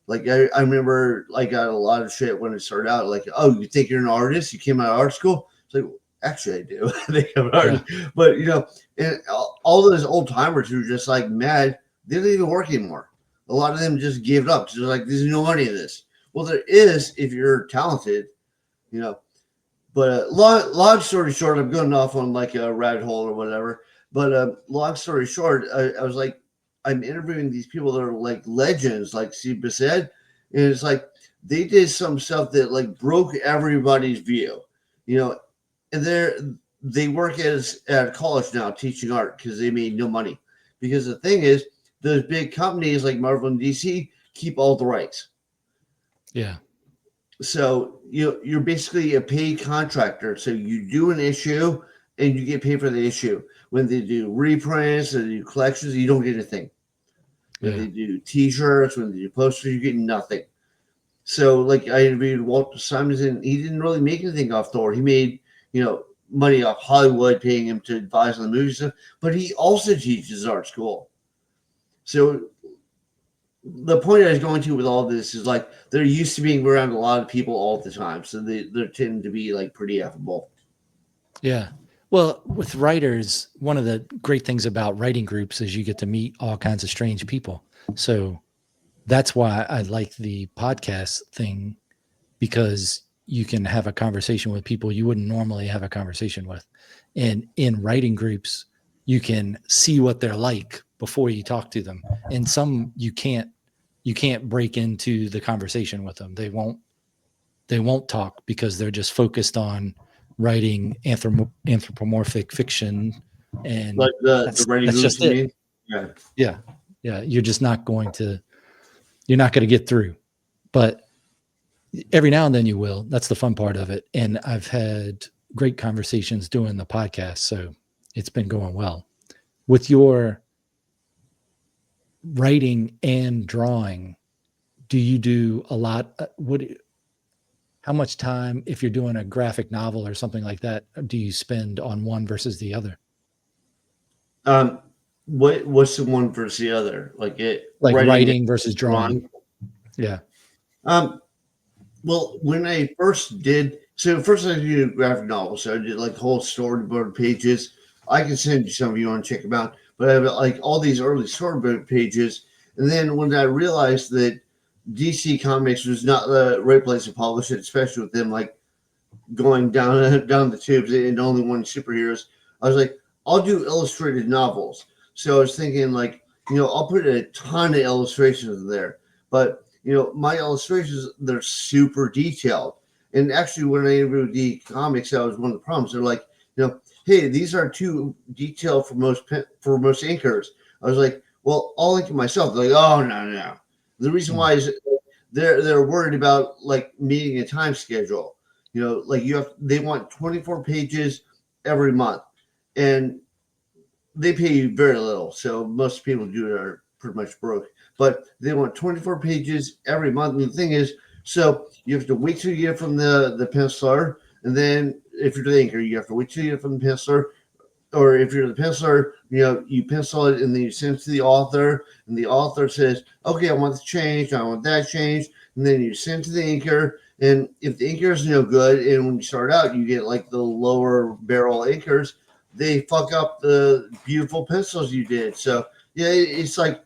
Like I remember I got a lot of shit when it started out. Like, oh, you think you're an artist? You came out of art school? It's like, actually, I do. I think I'm an artist. But and all those old timers who were just like mad, they didn't even work anymore. A lot of them just gave up. So they're like, there's no money in this. Well, there is if you're talented, But long story short, I'm going off on like a rabbit hole or whatever. But long story short, I was like, I'm interviewing these people that are like legends, like Steve Bissett, and it's like they did some stuff that like broke everybody's view, and they work at college now teaching art because they made no money. Because the thing is, those big companies like Marvel and DC keep all the rights. Yeah. So you're basically a paid contractor. So you do an issue and you get paid for the issue. When they do reprints and they do collections, you don't get anything. When they do T-shirts, when they do posters, you get nothing. So like I interviewed Walter Simonson, he didn't really make anything off Thor. He made money off Hollywood paying him to advise on the movie stuff, but he also teaches art school. So the point I was going to with all this is like they're used to being around a lot of people all the time, so they tend to be like pretty affable. Yeah. Well, with writers, one of the great things about writing groups is you get to meet all kinds of strange people. So that's why I like the podcast thing, because you can have a conversation with people you wouldn't normally have a conversation with. And in writing groups, you can see what they're like before you talk to them. And some you can't break into the conversation with them. They won't talk because they're just focused on writing anthropomorphic fiction, and like the writing that's just it. Yeah. You're just not going to get through, but every now and then you will. That's the fun part of it. And I've had great conversations doing the podcast, so it's been going well. With your writing and drawing, do you do a lot? How much time, if you're doing a graphic novel or something like that, do you spend on one versus the other? What's the one versus the other? Like writing versus drawing. Yeah. Well, when I first did, first I did a graphic novel, so I did like whole storyboard pages. I can send you some if you want to check them out. But I have like all these early storyboard pages, and then when I realized that DC Comics was not the right place to publish it, especially with them like going down the tubes and only wanting superheroes, I was like, I'll do illustrated novels. So I was thinking like, I'll put a ton of illustrations in there, but my illustrations, they're super detailed. And actually, when I interviewed the comics, that was one of the problems. They're like, hey, these are too detailed for most inkers. I was like, well, I'll ink it myself. They're like, oh no. The reason why is they're worried about like meeting a time schedule. Like they want 24 pages every month, and they pay you very little. So most people do it are pretty much broke. But they want 24 pages every month. And the thing is, so you have to wait till you get it from the penciler, and then if you're the inker, you have to wait till you get it from the penciler. Or if you're the penciler, you pencil it and then you send it to the author, and the author says, "Okay, I want this changed, I want that changed," and then you send it to the inker. And if the inker is no good, and when you start out, you get like the lower barrel inkers, they fuck up the beautiful pencils you did. So yeah, it's like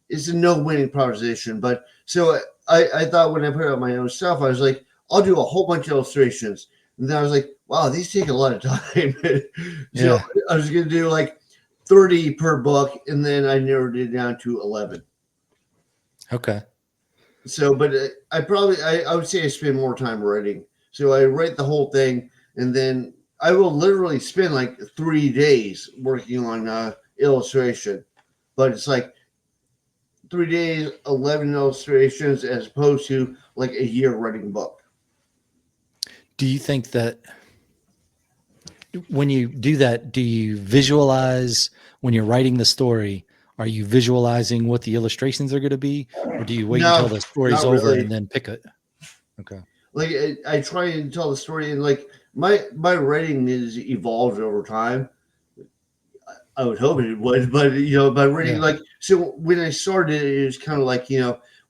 it's a no winning proposition. But so I thought when I put out my own stuff, I was like, I'll do a whole bunch of illustrations. And then I was like, wow, these take a lot of time. So Yeah. I was going to do like 30 per book, and then I narrowed it down to 11. Okay. So, but I would say I spend more time writing. So I write the whole thing, and then I will literally spend like 3 days working on illustration. But it's like 3 days, 11 illustrations, as opposed to like a year writing a book. Do you think that when you do that, do you visualize when you're writing the story? Are you visualizing what the illustrations are going to be, or do you wait until No, the story's not over really. and then pick it? Okay. Like I try and tell the story, and like my writing is evolved over time. I would hope it would, but by writing, Yeah. like, so when I started, it was kind of like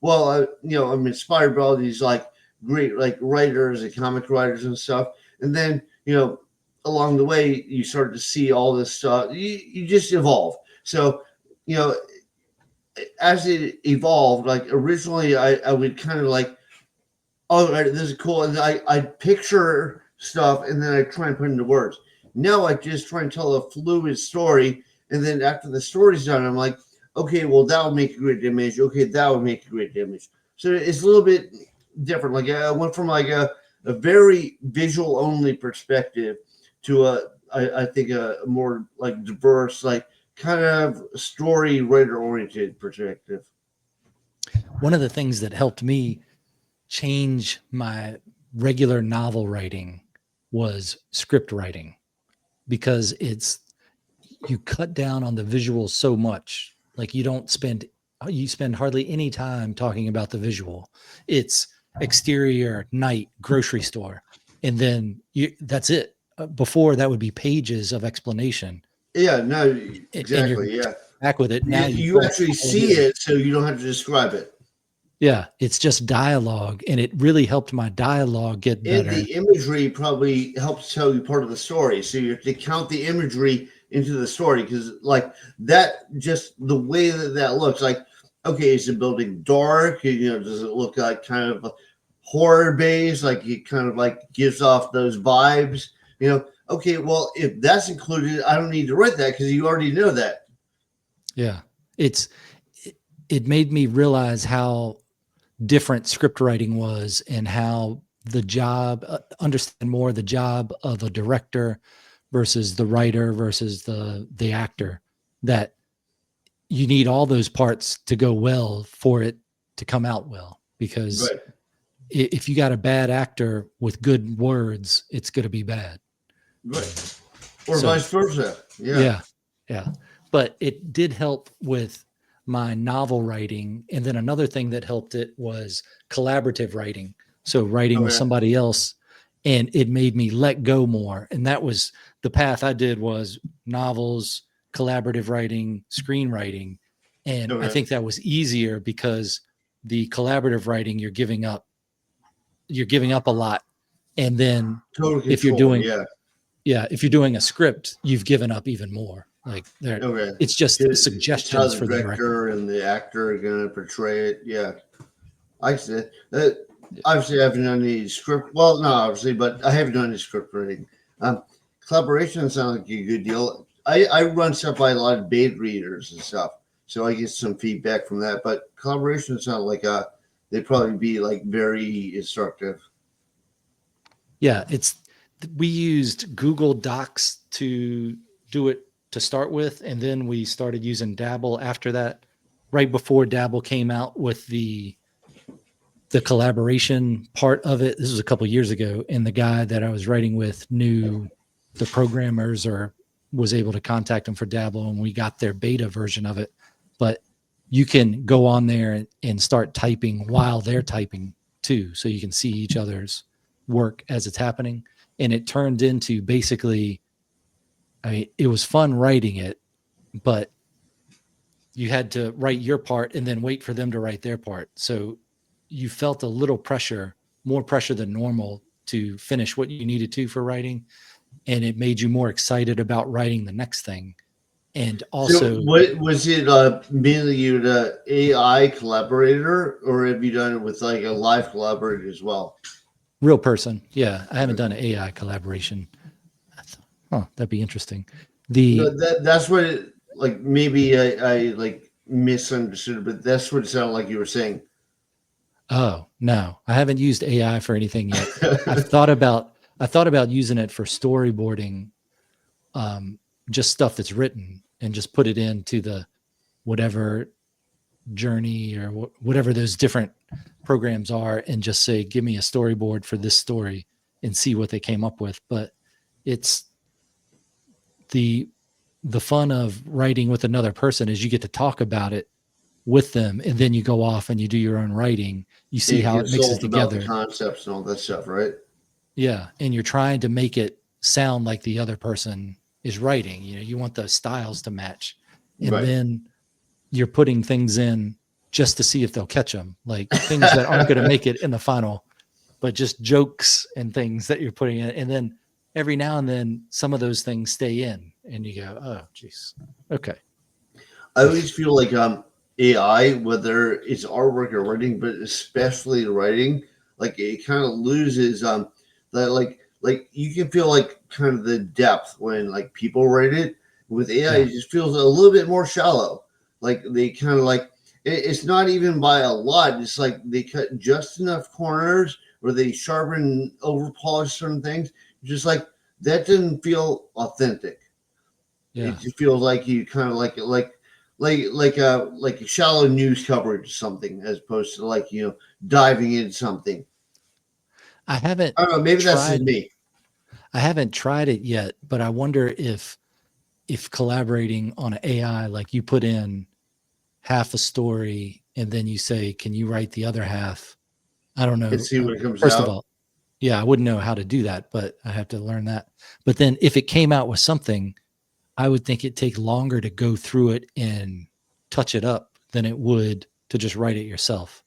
well, I'm inspired by all these like great like writers and comic writers and stuff, and then along the way you start to see all this stuff. You just evolve. So you know as it evolved, like originally I would kind of like, oh, right, this is cool. And I picture stuff and then I try and put it into words. Now I just try and tell a fluid story. And then after the story's done, I'm like, okay, well, that would make a great image. Okay, that would make a great image. So it's a little bit different. Like I went from like a very visual only perspective to I think a more like diverse, like kind of story writer oriented perspective. One of the things that helped me change my regular novel writing was script writing, because you cut down on the visual so much. Like you spend hardly any time talking about the visual. It's exterior, night, grocery store, and then that's it. Before, that would be pages of explanation, Yeah, no, and you're exactly. Yeah. back with it. Now you You talk actually all see day. it, so you don't have to describe it. Yeah, it's just dialogue, and it really helped my dialogue get And better. the imagery probably helps tell you part of the story. So you have to count the imagery into the story, because, like, that just the way that looks like, okay, is the building dark? Does it look like kind of a horror based? Like, it kind of like gives off those vibes. Okay, well, if that's included, I don't need to write that because you already know that. Yeah, it's it made me realize how different script writing was, and how understand more the job of a director versus the writer versus the actor, that you need all those parts to go well for it to come out well. Because Right. if you got a bad actor with good words, it's going to be bad. Right. Or So vice versa. Yeah. yeah, yeah. But it did help with my novel writing. And then another thing that helped it was collaborative writing. So writing with Okay. somebody else, and it made me let go more. And that was the path I did, was novels, collaborative writing, screenwriting. And I Okay. think that was easier because the collaborative writing, you're giving up a lot. And then Total if you're control. doing Yeah. yeah, if you're doing a script, you've given up even more. Like Okay. it's just It's how suggestions the for the director. director and the actor are going to portray it. Yeah. I said, Yeah. obviously, I haven't done any script. Well, no, obviously, but I haven't done any script writing. Collaboration sounds like a good deal. I run stuff by a lot of beta readers and stuff, so I get some feedback from that. But collaboration sounds like they'd probably be like very instructive. Yeah, we used Google Docs to do it to start with, and then we started using Dabble after that. Right before Dabble came out with the the collaboration part of it, this was a couple years ago, and the guy that I was writing with knew the programmers or was able to contact them for Dabble, and we got their beta version of it. But you can go on there and start typing while they're typing too, so you can see each other's work as it's happening. And it turned into basically, I mean, it was fun writing it, but you had to write your part and then wait for them to write their part. So you felt a little pressure, more pressure than normal, to finish what you needed to for writing. And it made you more excited about writing the next thing. And also, so what was it? Mainly you the AI collaborator, or have you done it with like a live collaborator as well? real person. Yeah. I haven't done an AI collaboration. That'd be interesting. No, that's what it, like maybe I like misunderstood, but that's what it sounded like you were saying. Oh, no, I haven't used AI for anything yet. I thought about using it for storyboarding, just stuff that's written, and just put it into the whatever journey or whatever those different programs are, and just say, give me a storyboard for this story and see what they came up with. But it's the fun of writing with another person is you get to talk about it with them, and then you go off and you do your own writing. You see how it mixes together, the concepts and all that stuff, right? yeah, and you're trying to make it sound like the other person is writing. You know, you want the styles to match, and Right. then you're putting things in just to see if they'll catch them, like things that aren't going to make it in the final, but just jokes and things that you're putting in. And then every now and then some of those things stay in, and you go, oh geez, okay. I always feel like AI, whether it's artwork or writing, but especially writing, like it kind of loses that like you can feel like kind of the depth when like people write it. With AI, Yeah. it just feels a little bit more shallow. Like they kind of like it's not even by a lot. It's like they cut just enough corners or they sharpen, over polish certain things. Just like that didn't feel authentic. Yeah. It just feels like you kind of like a shallow news coverage or something, as opposed to like diving into something. I haven't I don't know. Maybe that's just tried, me. I haven't tried it yet, but I wonder if collaborating on an AI, like you put in half a story and then you say, can you write the other half? I don't And know. see what comes First of out. all, yeah, I wouldn't know how to do that, but I have to learn that. But then if it came out with something, I would think it'd take longer to go through it and touch it up than it would to just write it yourself.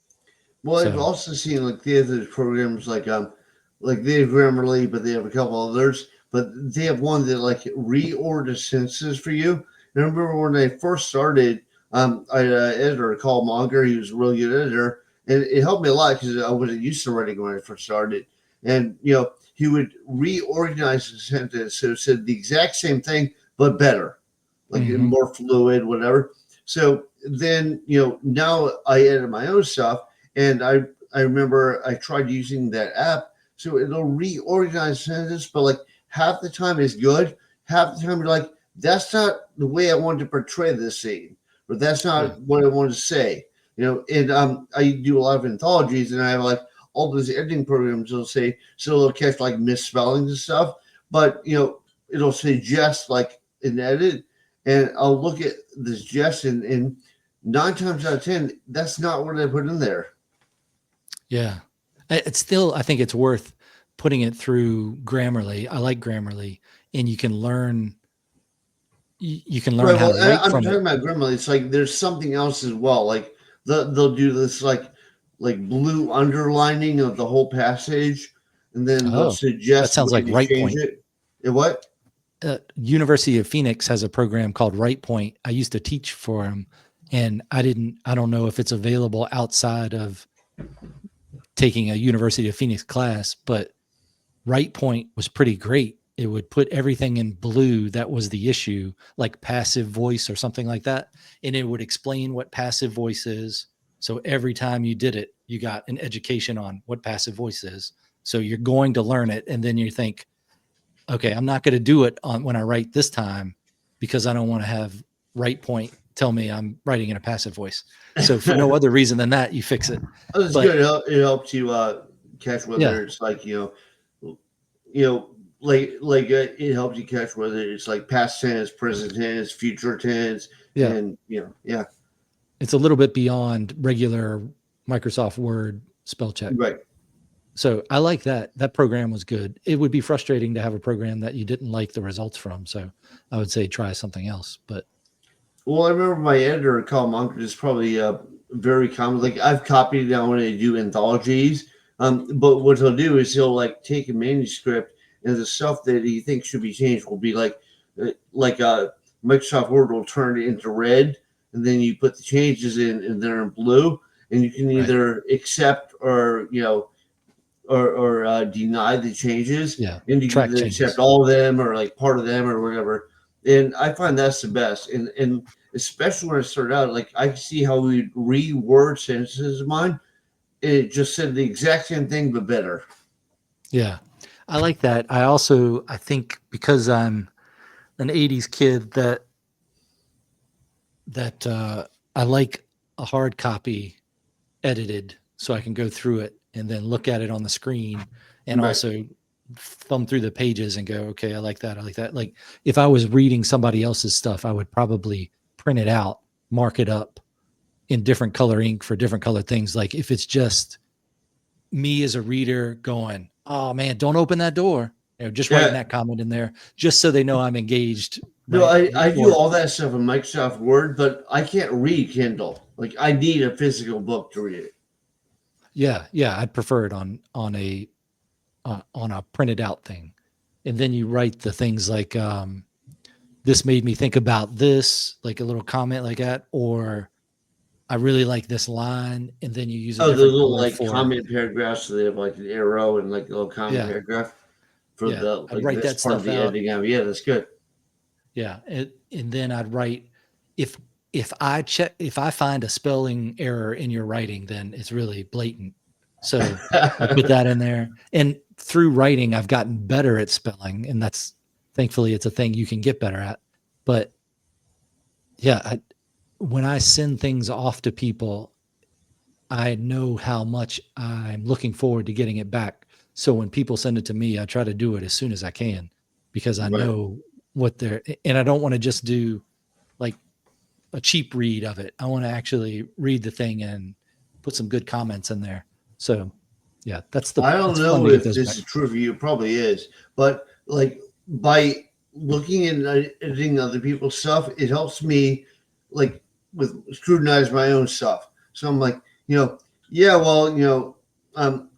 Well, I've So, also seen like the other programs like they have Grammarly, but they have a couple others. But they have one that like reorder sentences for you. And I remember when I first started, I had an editor called Monger. He was a really good editor, and it helped me a lot because I wasn't used to writing when I first started. And he would reorganize the sentence so it said the exact same thing but better, like mhm. more fluid, whatever. So then now I edit my own stuff, and I remember I tried using that app, so it'll reorganize sentences, but like half the time is good, half the time you're like, that's not the way I wanted to portray this scene, or that's Yeah. not what I wanted to say. And I do a lot of anthologies, and I have like all those editing programs. It'll say so it'll catch like misspellings and stuff, but it'll say just like an edit, and I'll look at this just and 9 times out of 10, that's not what I put in there. Yeah. It's still, I think it's worth putting it through Grammarly. I like Grammarly, and you can learn, you can learn Right. how Well, to write I'm from talking it. about Grimly. It's like there's something else as well. Like they'll do this like blue underlining of the whole passage, and then they'll Oh, that suggest sounds way like to Right change Point. it. What? University of Phoenix has a program called Right Point. I used to teach for them, and I don't know if it's available outside of taking a University of Phoenix class, but Right Point was pretty great. It would put everything in blue that was the issue, like passive voice or something like that. And it would explain what passive voice is. So every time you did it, you got an education on what passive voice is. So you're going to learn it. And then you think, okay, I'm not going to do it on when I write this time because I don't want to have Right Point tell me I'm writing in a passive voice. So for no other reason than that, you fix it. It's But good. It helps you catch yeah, whether it's like it helps you catch whether it's like past tense, present tense, future tense, yeah, and yeah, it's a little bit beyond regular Microsoft Word spell check. right. So I like that. That program was good. It would be frustrating to have a program that you didn't like the results from. So I would say try something else. But Well, I remember my editor called Monk is probably very common. Like I've copied it down when I do anthologies. But what he'll do is he'll like take a manuscript and the stuff that he thinks should be changed will be Microsoft Word will turn it into red, and then you put the changes in and they're in blue, and you can right. either accept or deny the changes, Yeah. and you can Track either accept changes. all of them or like part of them or whatever. And I find that's the best. And especially when I started out, like I could see how we reword sentences of mine. It just said the exact same thing but better. Yeah. I like that. I think because I'm an 80s kid that I like a hard copy edited so I can go through it and then look at it on the screen and Right. also thumb through the pages and go, okay, I like that. I like that. Like if I was reading somebody else's stuff, I would probably print it out, mark it up in different color ink for different color things. Like if it's just me as a reader going, oh man, don't open that door. Just writing Yeah. that comment in there, just so they know I'm engaged. No, Right. I do Or all that stuff in Microsoft Word, but I can't read Kindle. Like I need a physical book to read it. yeah, I'd prefer it on a printed out thing. And then you write the things like, this made me think about this, like a little comment like that, or I really like this line. And then you use a Oh, the different little color like for, comment paragraphs. So they have like an arrow and like a little comment yeah, paragraph for yeah. the I'd like write this that part of stuff the out. editing. Yeah, that's good. Yeah. And then I'd write, if, if I find a spelling error in your writing, then it's really blatant. So I put that in there. And through writing, I've gotten better at spelling. And that's thankfully it's a thing you can get better at. But yeah, when I send things off to people, I know how much I'm looking forward to getting it back. So when people send it to me, I try to do it as soon as I can because I Right. know what they're, and I don't want to just do like a cheap read of it. I want to actually read the thing and put some good comments in there. So yeah, I don't it's fun know to get if those back. this is true for you. It probably is, but like by looking and editing other people's stuff, it helps me like with scrutinize my own stuff. So I'm like, yeah, well,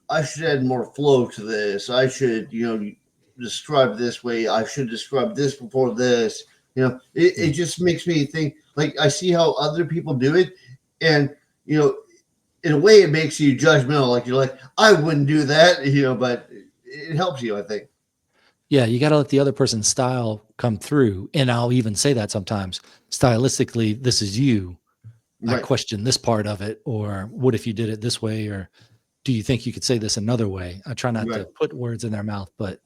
I should add more flow to this. I should, describe this way. I should describe this before this. It Yeah. just makes me think like I see how other people do it, and you know in a way it makes you judgmental, like you're like I wouldn't do that, but it helps you, I think. Yeah, you got to let the other person's style come through. And I'll even say that sometimes stylistically, this is you. I Right. question this part of it, or what if you did it this way, or do you think you could say this another way? I try not Right. to put words in their mouth, but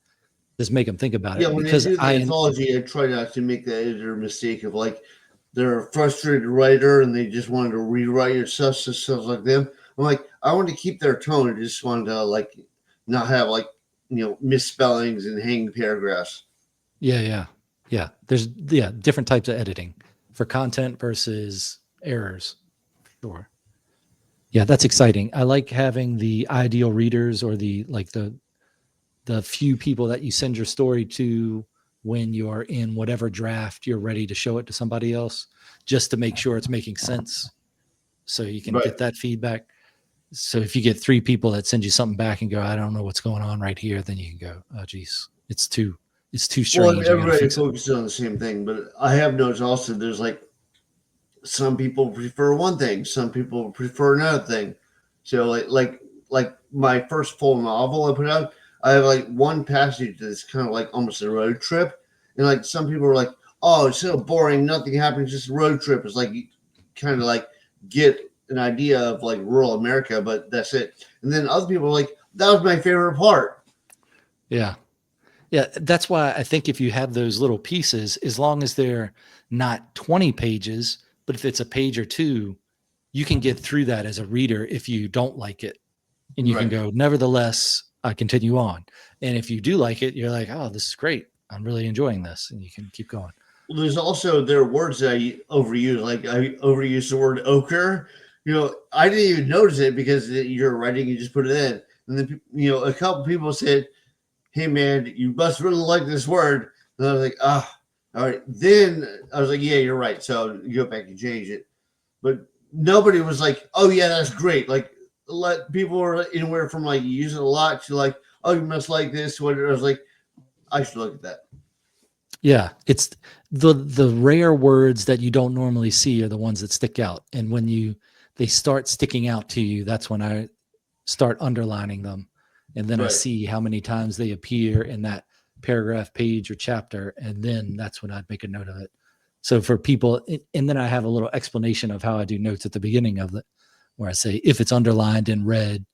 just make them think about Yeah, it when I because do the anthology I try not to make the editor mistake of like they're a frustrated writer and they just wanted to rewrite your stuff like them. I'm like, I want to keep their tone. I just wanted to like not have like misspellings and hanging paragraphs. yeah. There's different types of editing for content versus errors. Sure. Yeah, that's exciting. I like having the ideal readers or the few people that you send your story to when you're in whatever draft you're ready to show it to somebody else, just to make sure it's making sense so you can Right. get that feedback. So if you get three people that send you something back and go, I don't know what's going on right here, then you can go, oh geez, it's too Well, strange. I got to everybody fix it. focuses on the same thing, but I have noticed also there's like some people prefer one thing, some people prefer another thing. So like my first full novel I put out, I have like one passage that's kind of like almost a road trip, and like some people are like, "Oh, it's so boring, nothing happens, just a road trip." It's like you kind of like get an idea of like rural America, but that's it. And then other people are like, "That was my favorite part." Yeah. Yeah. That's why I think if you have those little pieces, as long as they're not 20 pages, But if it's a page or two, you can get through that as a reader if you don't like it. And you can go, nevertheless, I continue on. And if you do like it, you're like, oh, this is great. I'm really enjoying this. And you can keep going. Well, there's also, there are words that I overuse. Like I overuse the word ochre. I didn't even notice it because you're writing, you just put it in. And then, a couple people said, hey, man, you must really like this word. And I was like, all right. Then I was like, yeah, you're right. So you go back and change it. But nobody was like, oh, yeah, that's great. Like, people were anywhere from like, you use it a lot to like, oh, you must like this. Whatever. I was like, I should look at that. Yeah, it's the rare words that you don't normally see are the ones that stick out. And when they start sticking out to you, that's when I start underlining them. And then I see how many times they appear in that paragraph, page, or chapter. And then that's when I'd make a note of it. So for people, and then I have a little explanation of how I do notes at the beginning of it, where I say, if it's underlined in red,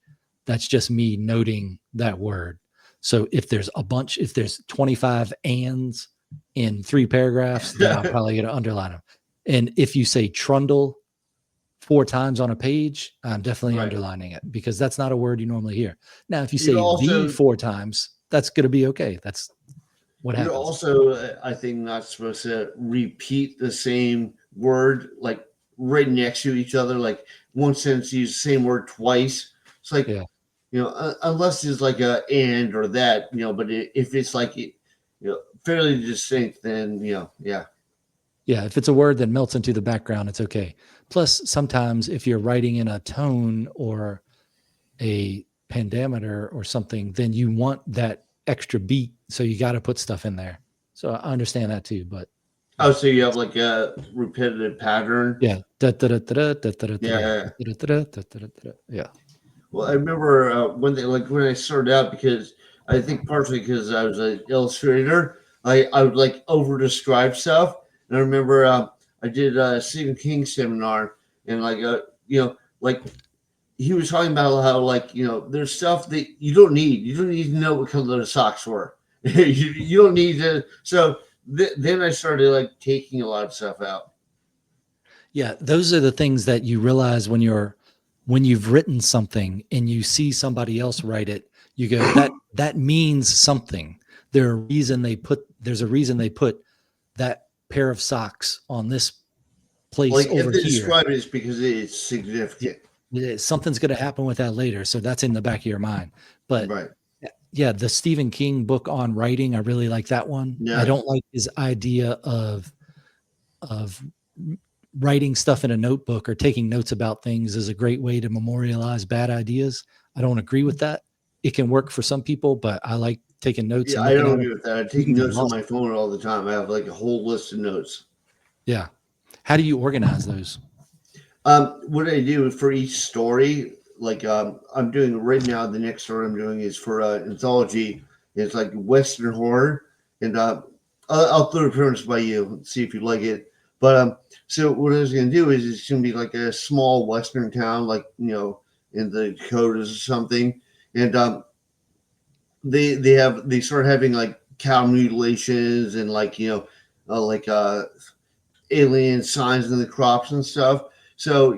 that's just me noting that word. So if there's 25 ands in 3 paragraphs, then I'm probably going to underline them. And if you say trundle 4 times on a page, I'm definitely underlining it, because that's not a word you normally hear. Now, if you say the 4 times, that's going to be okay. That's what happens. You're also, I think, not supposed to repeat the same word like right next to each other. Like one sentence, use the same word twice. It's like, unless it's like a and or that, but if it's like, fairly distinct, then, yeah. Yeah, if it's a word that melts into the background, it's okay. Plus, sometimes if you're writing in a tone or a pentameter or something, then you want that extra beat, so you got to put stuff in there. So I understand that too. But so you have like a repetitive pattern. Yeah. Yeah. Well, I remember when I started out, because I think partially because I was an illustrator, I would like over describe stuff. And I remember I did a Stephen King seminar, and like like he was talking about how like there's stuff that you don't need. You don't need to know what color the socks were. you don't need to. So then I started like taking a lot of stuff out. Yeah, those are the things that you realize when you've written something and you see somebody else write it. You go, that means something. There's a reason they put that pair of socks on this place like over if they here. describe it, it's because it's significant. Something's going to happen with that later, so that's in the back of your mind. But yeah, the Stephen King book on writing, I really like that one. I don't like his idea of writing stuff in a notebook or taking notes about things is a great way to memorialize bad ideas. I don't agree with that. It can work for some people, but I like taking notes. Yeah, I don't agree with that. I take notes on my phone all the time. I have like a whole list of notes. Yeah. How do you organize those? What I do for each story, like I'm doing right now, the next story I'm doing is for anthology. It's like Western horror, and I'll throw the premise by you and see if you like it. But so what I was going to do is it's going to be like a small Western town, like in the Dakotas or something, and they start having like cow mutilations and like alien signs in the crops and stuff. So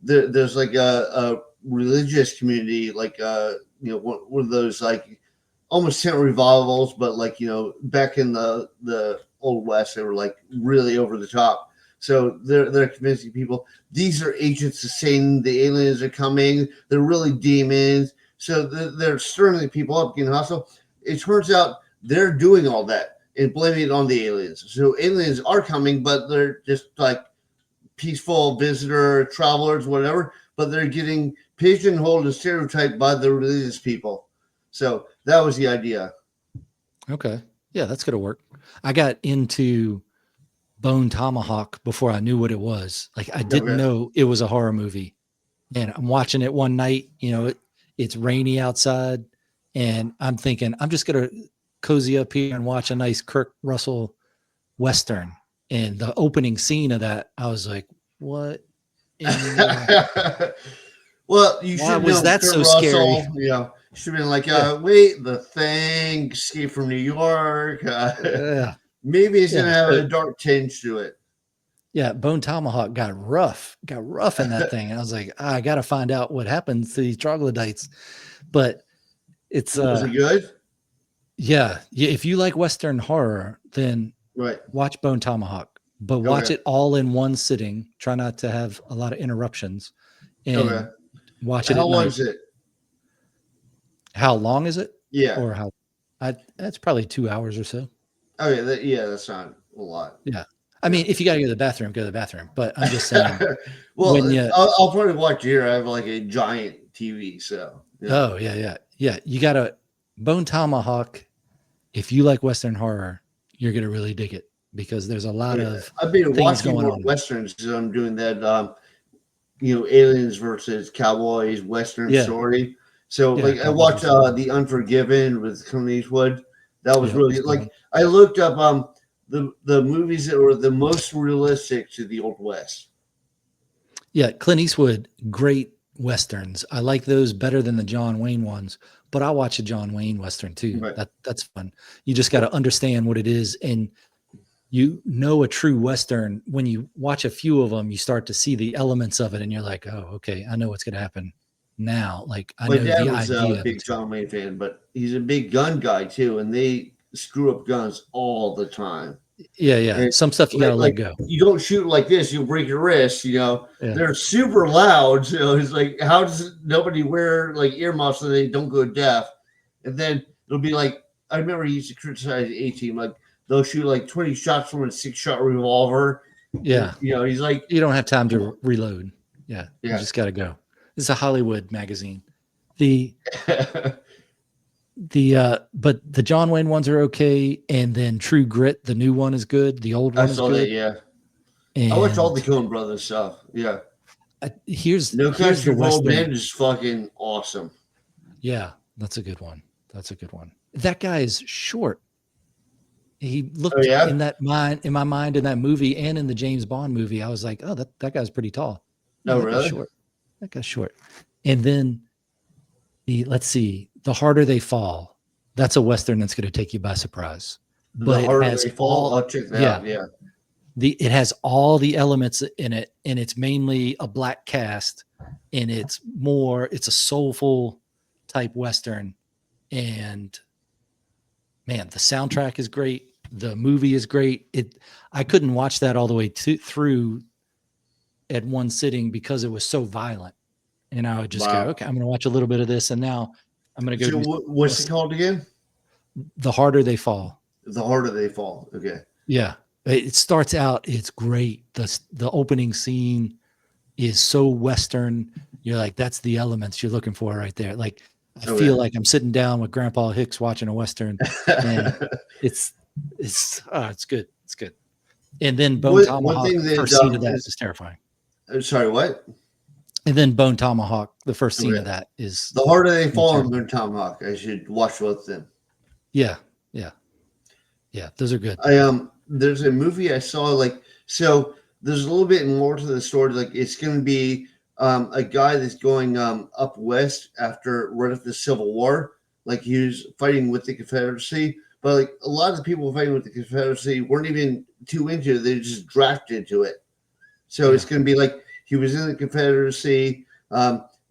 there's like a religious community, like one of those like almost tent revivals, but like back in the old West, they were like really over the top. So they're convincing people these are agents of Satan. The aliens are coming. They're really demons. So they're stirring people up, getting hostile. It turns out they're doing all that and blaming it on the aliens. So aliens are coming, but they're just like peaceful visitor, travelers, whatever. But they're getting pigeonholed and stereotyped by the religious people. So that was the idea. Okay. Yeah, that's going to work. I got into Bone Tomahawk before I knew what it was. Like I didn't know it was a horror movie. And I'm watching it one night, it's rainy outside, and I'm thinking, I'm just going to cozy up here and watch a nice Kurt Russell Western. And the opening scene of that, I was like, what? Well, you should was that Kurt so Russell, scary? Yeah. Should have been like, wait, The Thing, Escape from New York. Maybe it's going to have a dark tinge to it. Yeah, Bone Tomahawk got rough in that thing. I was like, I got to find out what happens to these troglodytes. But it's Was it good? yeah, if you like Western horror, then Right. watch Bone Tomahawk, but watch Okay. it all in one sitting. Try not to have a lot of interruptions Okay. and watch it How at long night. is it? How long is it? Yeah. Or how that's probably 2 hours or so. Okay. Yeah, that's not a lot. Yeah. I Yeah. mean, if you got to go to the bathroom, go to the bathroom. But I'm just saying, Well, when you, I'll probably watch here. I have like a giant TV, so yeah. oh, yeah, you got to Bone Tomahawk. If you like Western horror, you're going to really dig it because there's a lot of I've been things watching going more on. westerns because I'm doing that. Aliens versus cowboys western Yeah. story. So Yeah. like I Cowboys watched Western. The Unforgiven with Clint Eastwood. That was Yeah. really like I looked up the movies that were the most realistic to the Old West. Yeah. Clint Eastwood, great Westerns. I like those better than the John Wayne ones, but I watch a John Wayne Western too. Right. That's fun. You just got to understand what it is. And you know, a true Western, when you watch a few of them, you start to see the elements of it and you're like, oh, okay, I know what's going to happen now. Like I My know dad the was a idea of big it. John Wayne fan, but he's a big gun guy too, and they screw up guns all the time. Yeah. And Some stuff you got to let go. you don't shoot like this, you'll break your wrist. Yeah. They're super loud. It's like, how does nobody wear like earmuffs so they don't go deaf? And then it'll be like, I remember he used to criticize the A team, like they'll shoot like 20 shots from a 6-shot revolver. Yeah. And, he's like, You don't have time to reload. Yeah. You yeah. just got to go. This is a Hollywood magazine. But the John Wayne ones are okay. And then True Grit, the new one is good. The old I one is saw good. that, yeah. And I watched all the Coen Brothers stuff. Yeah. Here's No the Country for Old Western. Men is fucking awesome. Yeah, that's a good one. That guy is short. He looked in my mind in that movie and in the James Bond movie. I was like, oh, that guy's pretty tall. No, Oh, that really? guy's short. That guy's short. And then let's see, The Harder They Fall. That's a Western that's going to take you by surprise. But The Harder They Fall. I'll check that out. Yeah. It has all the elements in it, and it's mainly a black cast, and it's a soulful type Western. And man, the soundtrack is great. The movie is great. I couldn't watch that all the way through at one sitting because it was so violent. And I would just go, okay, I'm going to watch a little bit of this. And now I'm going to go. So what's it called again? The Harder They Fall. The Harder They Fall. Okay. Yeah. It starts out, it's great. The opening scene is so Western. You're like, that's the elements you're looking for right there. Like, I feel like I'm sitting down with Grandpa Hicks watching a Western. And it's good. It's good. And then Bone Tomahawk, the first scene of that is terrifying. Sorry, what? And then Bone Tomahawk, the first scene of that is The Harder They Fall and Bone Tomahawk. I should watch both of them. Yeah. Those are good. There's a movie I saw, so there's a little bit more to the story. Like, it's going to be a guy that's going up west right after the Civil War. Like, he was fighting with the Confederacy, but like a lot of the people fighting with the Confederacy weren't even too into it. They just drafted into it. So it's going to be like he was in the Confederacy.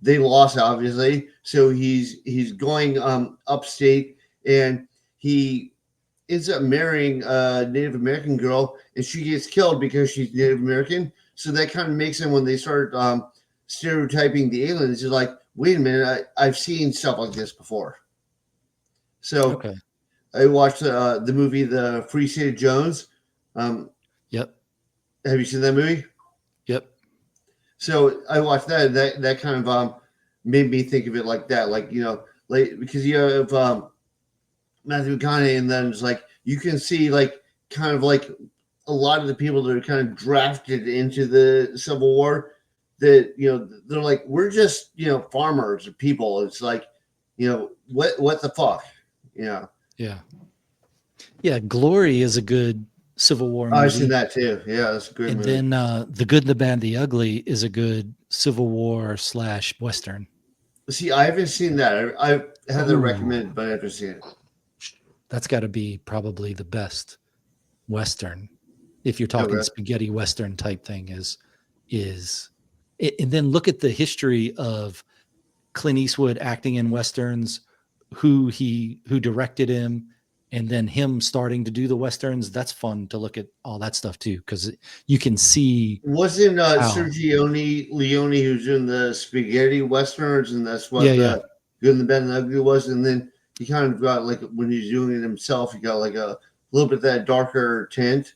They lost, obviously. So he's going upstate, and he ends up marrying a Native American girl, and she gets killed because she's Native American. So that kind of makes him, when they start stereotyping the aliens, you're like, wait a minute, I've seen stuff like this before. So I watched the movie The Free State of Jones. Yep. Have you seen that movie? Yep. So I watched that. That kind of made me think of it like that, because you have Matthew McConaughey, and then it's like you can see kind of a lot of the people that are kind of drafted into the Civil War, that they're like, we're just farmers or people. It's like, what the fuck, Yeah, Glory is a good Civil War movie. I've seen that too. Yeah, that's a good movie. And then The Good, the Bad, the Ugly is a good Civil War / Western. See, I haven't seen that. I've had it recommended, but I haven't seen it. That's got to be probably the best Western. if you're talking Okay. spaghetti Western type thing and then look at the history of Clint Eastwood acting in Westerns, who directed him, and then him starting to do the Westerns. That's fun to look at all that stuff too, because you can see Wasn't how, Sergio Leone who's doing the spaghetti westerns, and that's what yeah. the Good and the Bad and the Ugly was, and then he kind of got like when he's doing it himself, he got like a little bit of that darker tint,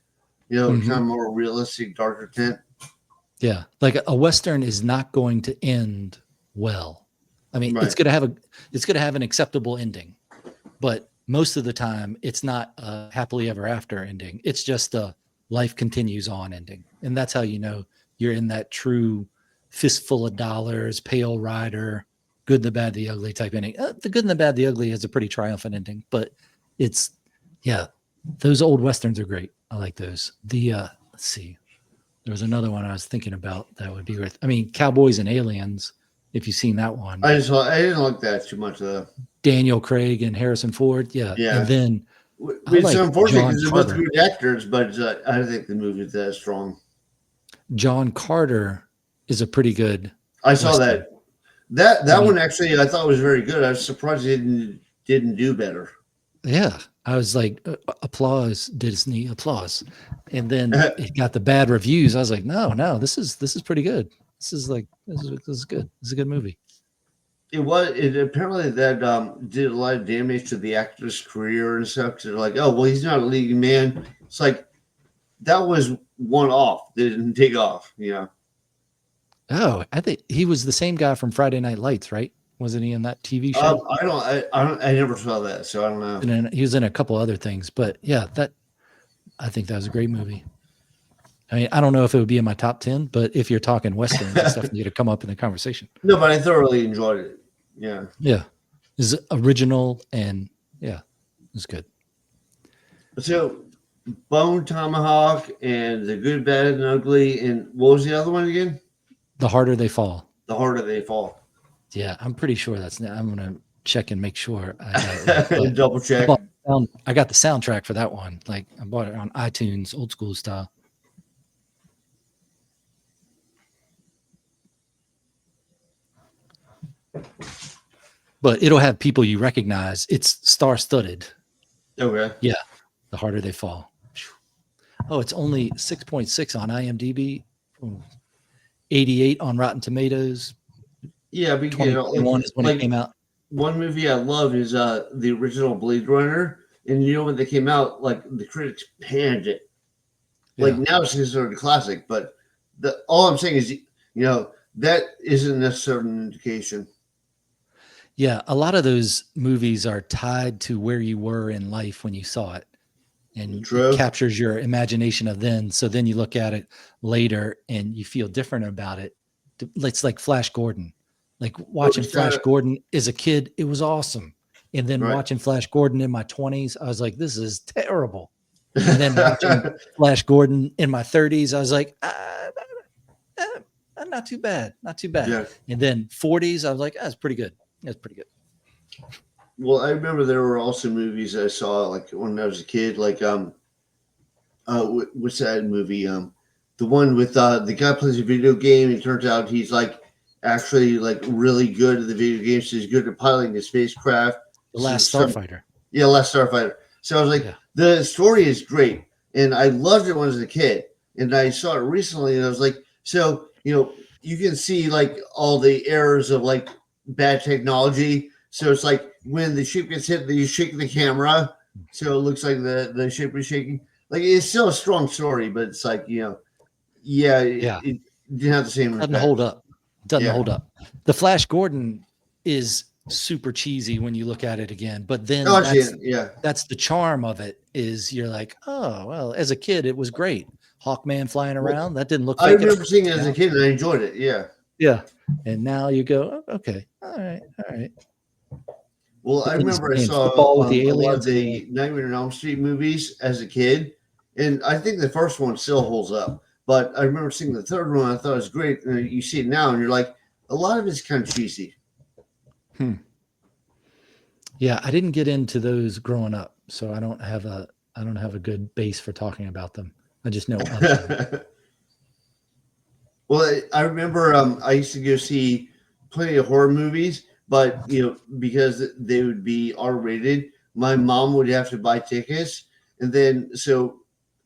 kind of more realistic, darker tint. Yeah, like a Western is not going to end well. I mean, Right. it's going to have an acceptable ending, but most of the time it's not a happily ever after ending. It's just a life continues on ending. And that's how you know you're in that true fistful of dollars, pale rider, good, the bad, the ugly type ending. The good and the bad, the ugly is a pretty triumphant ending, but those old Westerns are great. I like those. Let's see. There was another one I was thinking about that would be worth. I mean, Cowboys and Aliens, if you've seen that one. I didn't like that too much. Daniel Craig and Harrison Ford. Yeah. Yeah. And then It's unfortunate John because they're both Carter. good actors, but I don't think the movie's that strong. John Carter is a pretty good. I saw Western. that one actually I thought was very good. I was surprised it didn't do better. Yeah. I was like, applause, Disney, applause. And then it got the bad reviews. I was like, no, this is pretty good. This is good. This is a good movie. It apparently that did a lot of damage to the actor's career and stuff. Because they're like, oh well, he's not a leading man. It's like that was one off. They didn't take off. Oh, I think he was the same guy from Friday Night Lights, right? Wasn't he in that TV show? I never saw that, so I don't know. And then he was in a couple other things, but yeah, I think that was a great movie. I mean, I don't know if it would be in my top 10, but if you're talking Westerns, it's definitely going to come up in the conversation. No, but I thoroughly enjoyed it. Yeah. Yeah. It's original and yeah, it's good. So Bone Tomahawk and The Good, Bad, and Ugly, and what was the other one again? The Harder They Fall. The Harder They Fall. I'm I'm pretty sure I'm going to check and make sure. Double check. I got the soundtrack for that one. Like I bought it on iTunes, old school style. But it'll have people you recognize. It's star-studded. Okay. Yeah. The Harder They Fall. Oh, it's only 6.6 on IMDb. 88 on Rotten Tomatoes. Yeah, because 2021 is when it came out. One movie I love is the original Blade Runner, and when they came out, like the critics panned it. Like now it's considered a classic, but all I'm saying is, that isn't necessarily an indication. Yeah, a lot of those movies are tied to where you were in life when you saw it, and it captures your imagination of then. So then you look at it later and you feel different about it. It's like Flash Gordon. Like watching Flash Gordon as a kid, it was awesome. And then watching Flash Gordon in my 20s, I was like, this is terrible. And then watching Flash Gordon in my 30s, I was like, not too bad. Not too bad. Yeah. And then 40s, I was like, that's pretty good. That's pretty good. Well, I remember there were also movies I saw like when I was a kid, like what's that movie? The one with the guy plays a video game, and it turns out he's like actually like really good at the video games. So he's good at piloting the spacecraft. The Last Starfighter. Yeah, Last Starfighter. So I was like, the story is great, and I loved it when I was a kid. And I saw it recently, and I was like, so you can see like all the errors of like bad technology. So it's like when the ship gets hit, you shake the camera, so it looks like the ship is shaking. Like it's still a strong story, but it's like it didn't have the same. Doesn't hold up. Hold up. The Flash Gordon is super cheesy when you look at it again, but then that's the charm of it. Is you're like, oh well, as a kid it was great. Hawkman flying around, that didn't look fake. I remember seeing it as a kid and I enjoyed it. Yeah. And now you go, oh, okay, all right. Well, I remember I saw a lot of the Nightmare on Elm Street movies as a kid, and I think the first one still holds up. But I remember seeing the third one, I thought it was great. And you see it now, and you're like, a lot of it's kind of cheesy. Yeah, I didn't get into those growing up, so I don't have a good base for talking about them. I just know of them. Well, I remember I used to go see plenty of horror movies, but because they would be R-rated, my mom would have to buy tickets, and then so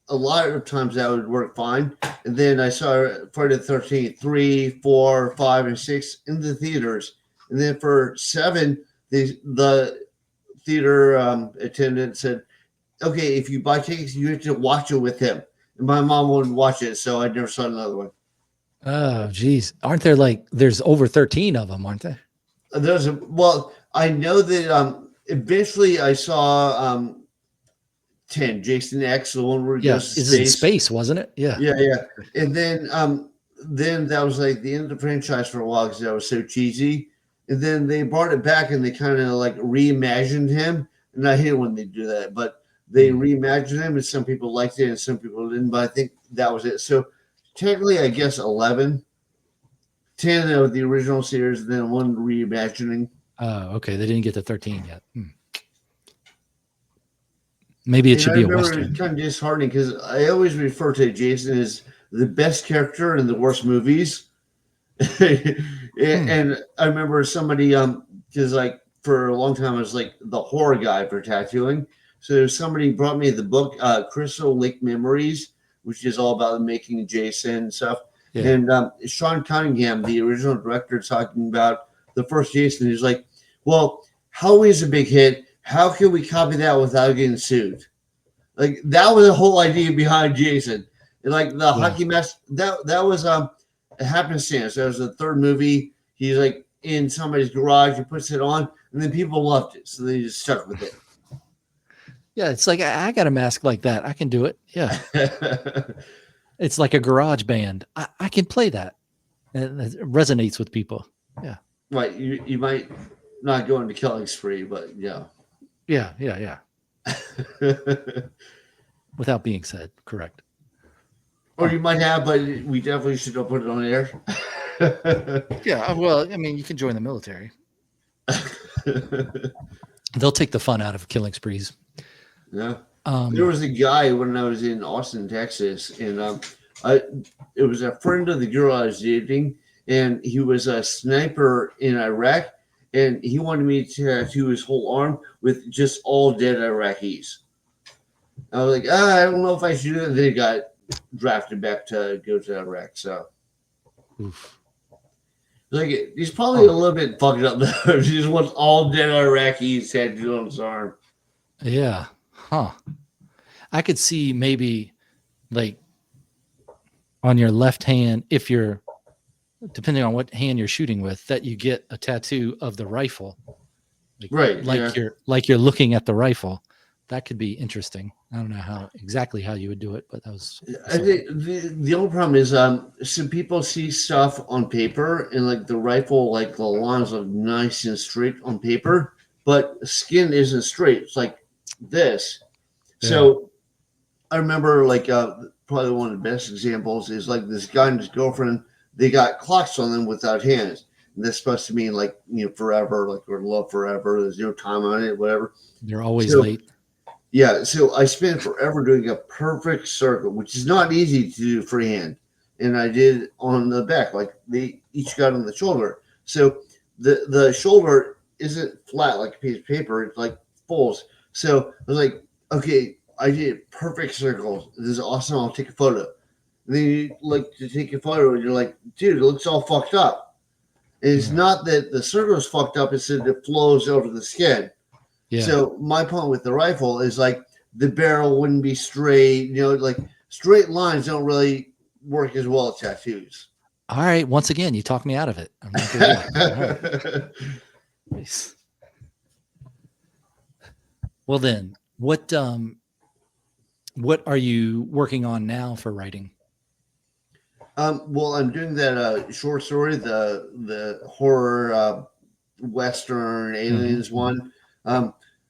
a lot of times that would work fine. And then I saw Friday the 13th, 3, 4, 5, and 6 in the theaters, and then for 7, the theater attendant said, "Okay, if you buy tickets, you have to watch it with him." And my mom wouldn't watch it, so I never saw another one. Oh, geez. Aren't there there's over 13 of them, aren't there? I know that eventually I saw 10, Jason X, the one where he Yeah. goes to It's in space. space, wasn't it? Yeah. Yeah. And then that was like the end of the franchise for a while because that was so cheesy. And then they brought it back and they kind of like reimagined him. And I hate when they do that, but they reimagined him and some people liked it and some people didn't. But I think that was it. So technically, I guess 11, 10 of the original series, and then one reimagining. Oh, okay. They didn't get to 13 yet. Maybe it should be a Western. It's kind of disheartening because I always refer to Jason as the best character in the worst movies. And I remember somebody, because like for a long time I was like the horror guy for tattooing. So somebody brought me the book Crystal Lake Memories, which is all about the making of Jason and stuff. Yeah. And Sean Cunningham, the original director, talking about the first Jason. He's like, well, Halloween's a big hit. How can we copy that without getting sued? Like that was the whole idea behind Jason. And like the hockey mask, that was a happenstance. That was the third movie. He's like in somebody's garage. He puts it on, and then people loved it, so they just stuck with it. Yeah, it's like I got a mask like that. I can do it. Yeah, it's like a garage band. I can play that. And it resonates with people. Yeah. Right. You might not go into killing spree, but yeah. Yeah. Without being said, correct. Or you might have, but we definitely should have put it on air. Yeah, well, I mean, you can join the military. They'll take the fun out of killing sprees. Yeah. There was a guy when I was in Austin, Texas, and it was a friend of the girl I was dating, and he was a sniper in Iraq, and he wanted me to tattoo his whole arm with just all dead Iraqis. I was like, I don't know if I should do it. Then he got drafted back to go to Iraq. So, like, he's probably a little bit fucked up though. He just wants all dead Iraqis tattooed on his arm. Yeah. Huh. I could see maybe like on your left hand, if you're depending on what hand you're shooting with, that you get a tattoo of the rifle. Like you're looking at the rifle. That could be interesting. I don't know exactly how you would do it, but that was. I think the only problem is some people see stuff on paper and like the rifle, like the lines look nice and straight on paper, but skin isn't straight. It's like this. Yeah. So I remember like probably one of the best examples is like this guy and his girlfriend. They got clocks on them without hands. And that's supposed to mean like forever, like or love forever. There's no time on it, whatever. They're always late. Yeah, so I spent forever doing a perfect circle, which is not easy to do freehand. And I did on the back, like they each got on the shoulder. So the shoulder isn't flat like a piece of paper, it's like folds. So I was like, okay, I did perfect circles. This is awesome. I'll take a photo. And then you like to take a photo and you're like, dude, it looks all fucked up. And it's not that the circle is fucked up, it's that it flows over the skin. Yeah. So my point with the rifle is like the barrel wouldn't be straight, like straight lines don't really work as well as tattoos. All right. Once again, you talked me out of it. I'm not gonna Nice. Well then, what are you working on now for writing? Well, I'm doing that short story, the horror Western aliens one.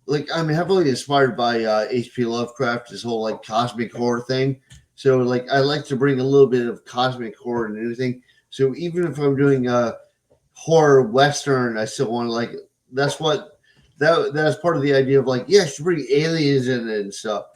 Like I'm heavily inspired by H.P. Lovecraft, his whole like cosmic horror thing. So like I like to bring a little bit of cosmic horror and everything. So even if I'm doing a horror Western, I still want to like that's part of the idea of like, yeah, I should bring aliens in it and stuff.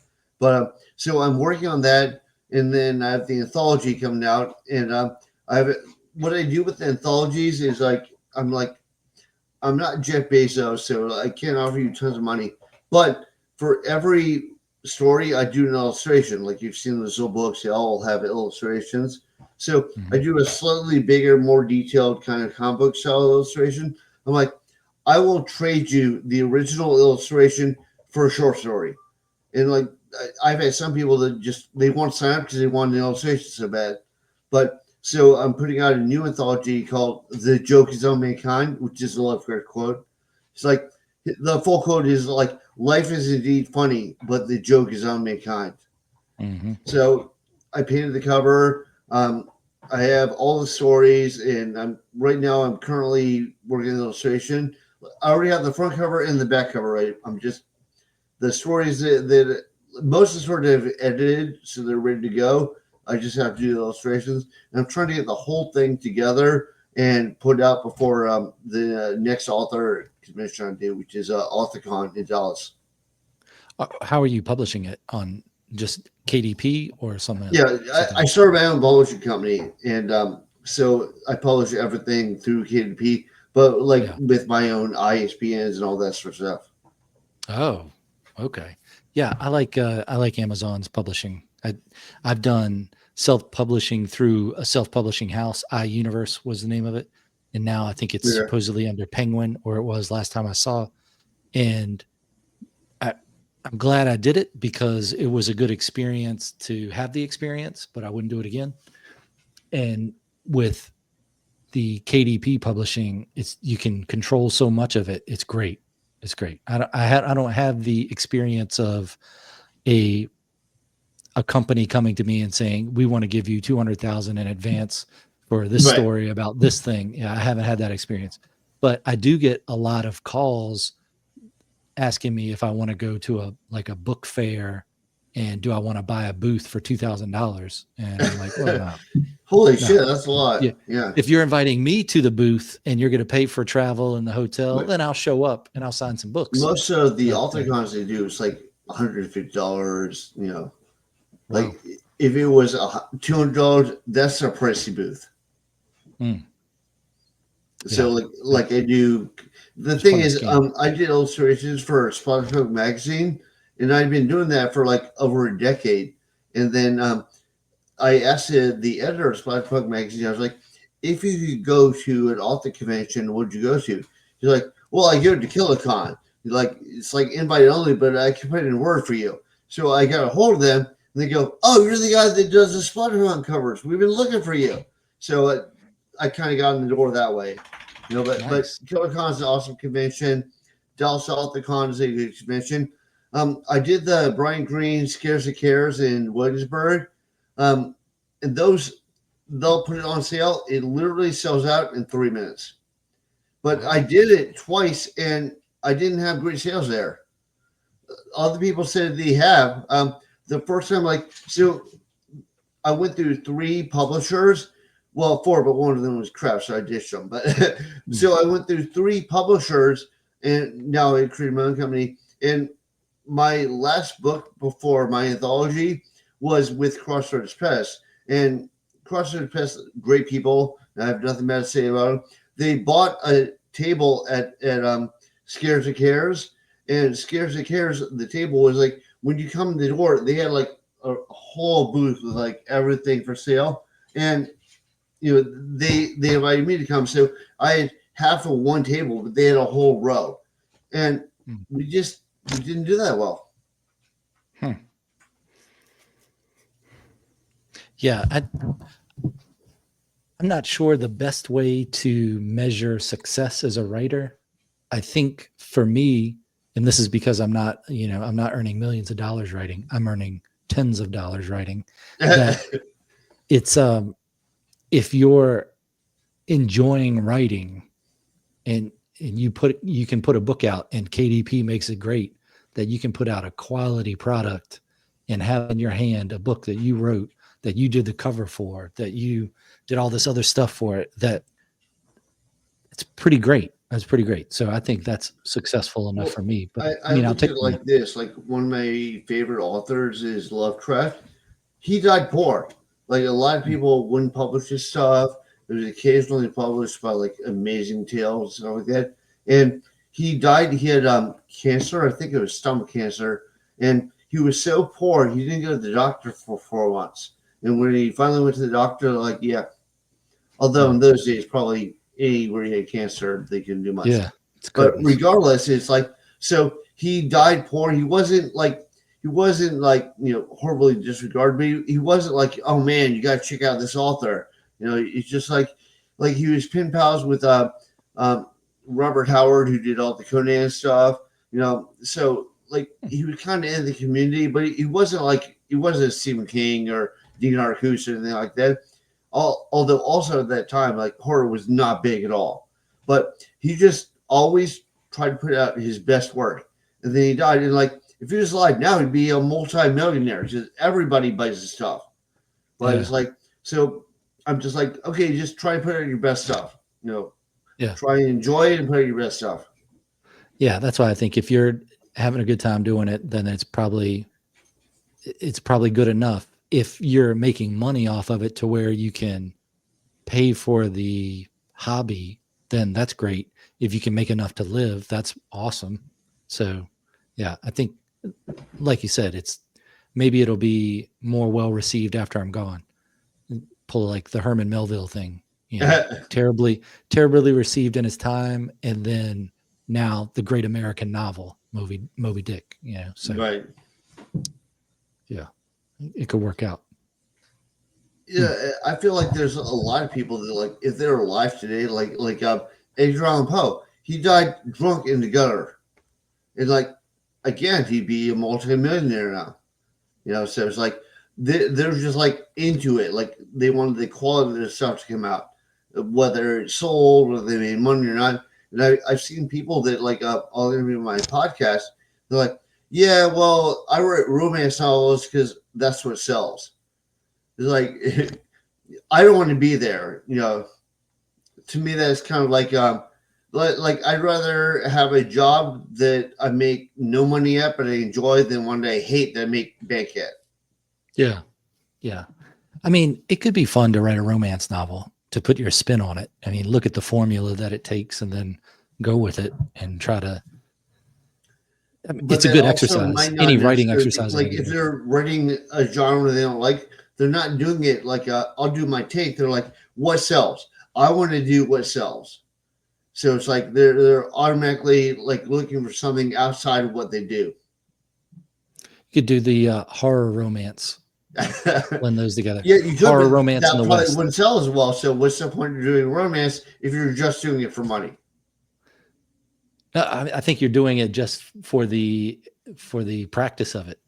But so I'm working on that. and then I have the anthology coming out, and I have what I do with the anthologies is I'm not Jeff Bezos, so I can't offer you tons of money. But for every story, I do an illustration. Like you've seen the Zill books, they all have illustrations. So I Mhm. do a slightly bigger, more detailed kind of comic book style illustration. I'm like, I will trade you the original illustration for a short story. And like I've had some people that just they won't sign up because they want an illustration so bad. But so I'm putting out a new anthology called "The Joke Is on Mankind," which is a Lovecraft quote. It's like the full quote is like, "Life is indeed funny, but the joke is on mankind." Mhm. So I painted the cover. I have all the stories, and right now I'm currently working on illustration. I already have the front cover and the back cover. Right, I'm just the stories that most of the stories I've edited, so they're ready to go. I just have to do the illustrations, and I'm trying to get the whole thing together and put it out before the next author convention I do, which is AuthorCon in Dallas. How are you publishing it, on just KDP or something? Yeah, Something I else? started my own publishing company, and so I publish everything through KDP, but like Yeah. with my own ISBNs and all that sort of stuff. Oh, okay. Yeah, I like Amazon's publishing. I've done self-publishing through a self-publishing house. iUniverse was the name of it. And now I think it's Yeah. supposedly under Penguin, or it was last time I saw. And I, I'm glad I did it because it was a good experience to have the experience, but I wouldn't do it again. And with the KDP publishing, it's you can control so much of it. It's great. It's great. I don't have the experience of a a company coming to me and saying we want to give you 200,000 in advance for this Right. story about this thing. Yeah, I haven't had that experience, but I do get a lot of calls asking me if I want to go to a book fair, and do I want to buy a booth for $2,000? And I'm like, well, no, Holy no. shit, that's a Yeah. lot. Yeah. If you're inviting me to the booth and you're going to pay for travel and the hotel, But then I'll show up and I'll sign some books. most of the But AutoCons they do is like $150. wow. Like if it was $200, that's a pricey booth. Mm, So yeah. like I do. The There's thing plenty of is, scam. I did illustrations for Spotlight magazine, and I'd been doing that for like over a decade. And then I asked the editor of Spotlight magazine, I was like, if you could go to an author convention, what'd you go to? He's like, well, I go to KillerCon. He's like, it's like invite only, but I can put in a word for you. So I got a hold of them, and they go, oh, you're the guy that does the Spotlight covers. We've been looking for you. So I kind of got in the door that way. But Nice. KillerCon is an awesome convention. Dallas AuthorCon is a good convention. I did the Brian Greene Scares and Cares in Williamsburg. Um, and those they'll put it on sale. It literally sells out in 3 minutes. But I Wow. did it twice, and I didn't have great sales there. Other people said they have. The first time, so I went through three publishers. Well, four, but one of them was crap, so I ditched them. But Mm. so I went through three publishers, and now I created my own company. And my last book before my anthology was with Crossroads Press. And Crossroads Press, great people. I have nothing bad to say about them. They bought a table at Scares and Cares, and Scares and Cares, the table was like when you come in the door, they had like a whole booth with like everything for sale, and they invited me to come. So I had half of one table, but they had a whole row, and Mm. we didn't do that well. Hmm. Yeah, I'm not sure the best way to measure success as a writer. I think for me, and this is because I'm not earning millions of dollars writing. I'm earning tens of dollars writing. That it's if you're enjoying writing, and you can put a book out, and KDP makes it great, that you can put out a quality product and have in your hand a book that you wrote, that you did the cover for, that you did all this other stuff for it, that it's pretty great. That's pretty great. So I think that's successful enough for Well, me. But I I mean, I'll look at take it the money. like this. Like one of my favorite authors is Lovecraft, he died poor. Like a lot of people wouldn't publish his stuff. It was occasionally published by like Amazing Tales and stuff like that. And he died. He had cancer. I think it was stomach cancer. And he was so poor, he didn't go to the doctor for 4 months. And when he finally went to the doctor, like, yeah. Although in those days, probably anywhere he had cancer, they couldn't do much. Yeah. But regardless, it's like, so he died poor. He wasn't like, horribly disregarded, but he wasn't like, oh man, you got to check out this author. It's just like he was pen pals with Robert Howard, who did all the Conan stuff. So like he was kind of in the community, but he wasn't Stephen King or Dean Arcus or anything like that. Although also at that time, like horror was not big at all, but he just always tried to put out his best work. And then he died, and like if he was alive now, he'd be a multi-millionaire because everybody buys his stuff. But it's like, so I'm just like, okay, just try to put out your best stuff. Try and enjoy it and put out your best stuff. Yeah, that's why I think if you're having a good time doing it, then it's probably good enough. If you're making money off of it to where you can pay for the hobby, then that's great. If you can make enough to live, that's awesome. So yeah, I think like you said, maybe it'll be more well received after I'm gone. Pull like the Herman Melville thing, terribly received in his time. And then now the great American novel, Moby Dick, so right. Yeah, it could work out. Yeah, I feel like there's a lot of people that like if they're alive today, like Edgar Allan Poe, he died drunk in the gutter, and like again, he'd be a multi-millionaire now. So it's like they're just like into it, like they wanted the quality of their stuff to come out, whether it sold, whether they made money or not. And I've seen people that like I'll interview my podcast. They're like, yeah, well, I write romance novels because that's what sells. It's like, I don't want to be there. To me, that's kind of like I'd rather have a job that I make no money at, but I enjoy than one that I hate that I make bank at. Yeah. Yeah. I mean, it could be fun to write a romance novel, to put your spin on it. I mean, look at the formula that it takes and then go with it and try to. I mean, it's a good exercise. Any writing exercise. Like if they're writing a genre they don't like, they're not doing it like I'll do my take. They're like, what sells? I want to do what sells. So it's like they're automatically like looking for something outside of what they do. You could do the horror romance. Blend those together. Yeah, you could. Horror romance that in the probably West wouldn't sell as well. So what's the point of doing romance if you're just doing it for money? No, I think you're doing it just for the practice of it.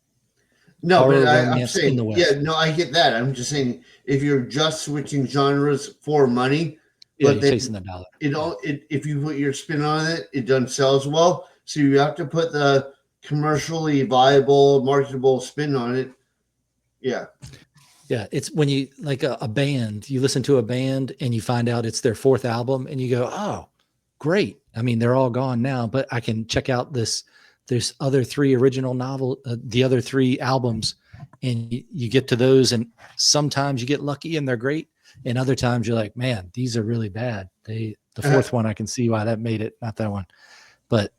No, but I'm saying, yeah, no, I get that. I'm just saying, if you're just switching genres for money, but you're chasing the dollar. If you put your spin on it, it doesn't sell as well. So you have to put the commercially viable, marketable spin on it. Yeah. Yeah, it's when you like a band, you listen to a band and you find out it's their fourth album and you go, oh, great. I mean, they're all gone now, but I can check out there's other three original the other three albums, and you get to those, and sometimes you get lucky and they're great, and other times you're like, man, these are really bad. The fourth one, I can see why that made it, not that one. But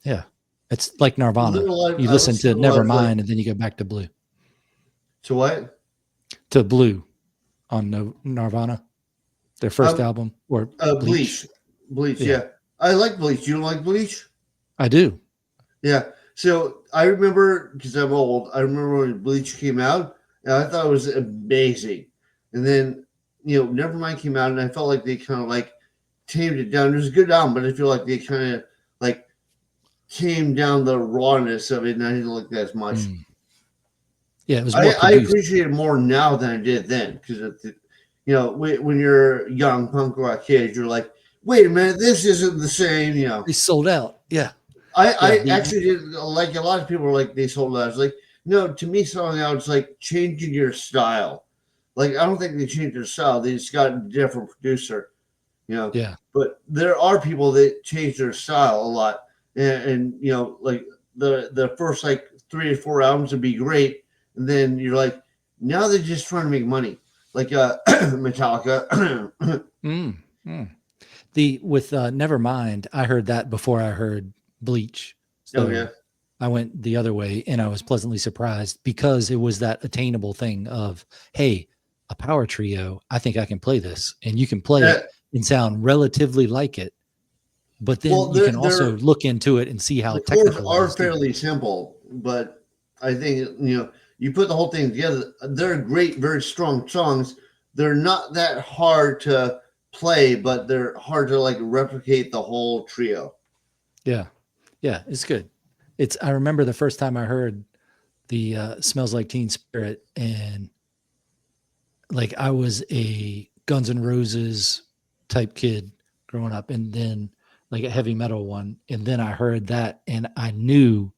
yeah, it's like Nirvana. You listen to Nevermind and then you go back to Blue. To what? To Blue on Nirvana, their first album, or Bleach. Bleach, yeah. I like Bleach. You don't like Bleach? I do. Yeah. So I remember, because I'm old, I remember when Bleach came out, and I thought it was amazing. And then, Nevermind came out, and I felt like they kind of like tamed it down. It was a good album, but I feel like they kind of like tamed down the rawness of it, and I didn't like that as much. Yeah, it was more I appreciate it more now than I did then, because when you're young punk rock kid, you're like, wait a minute, this isn't the same. They sold out. Yeah. I actually did, like a lot of people were like, they sold out. I was like, no, to me, selling out is like changing your style. Like, I don't think they changed their style. They just got a different producer, Yeah. But there are people that change their style a lot. And like the first like 3 or 4 albums would be great. And then you're like, Now they're just trying to make money, like Metallica. Mm, mm. The with Nevermind, I heard that before I heard Bleach. Oh yeah. So I went the other way and I was pleasantly surprised because it was that attainable thing of, hey, a power trio, I think I can play this. And you can play Uh, it and sound relatively like it. But then well, you can also look into it and see how the chords technical it are is too. fairly simple, but I think you put the whole thing together. They're great, very strong songs. They're not that hard to play, but they're hard to like replicate the whole trio. Yeah. Yeah. It's good. I remember the first time I heard the Smells Like Teen Spirit, and like I was a Guns N' Roses type kid growing up, and then like a heavy metal one, and then I heard that and I knew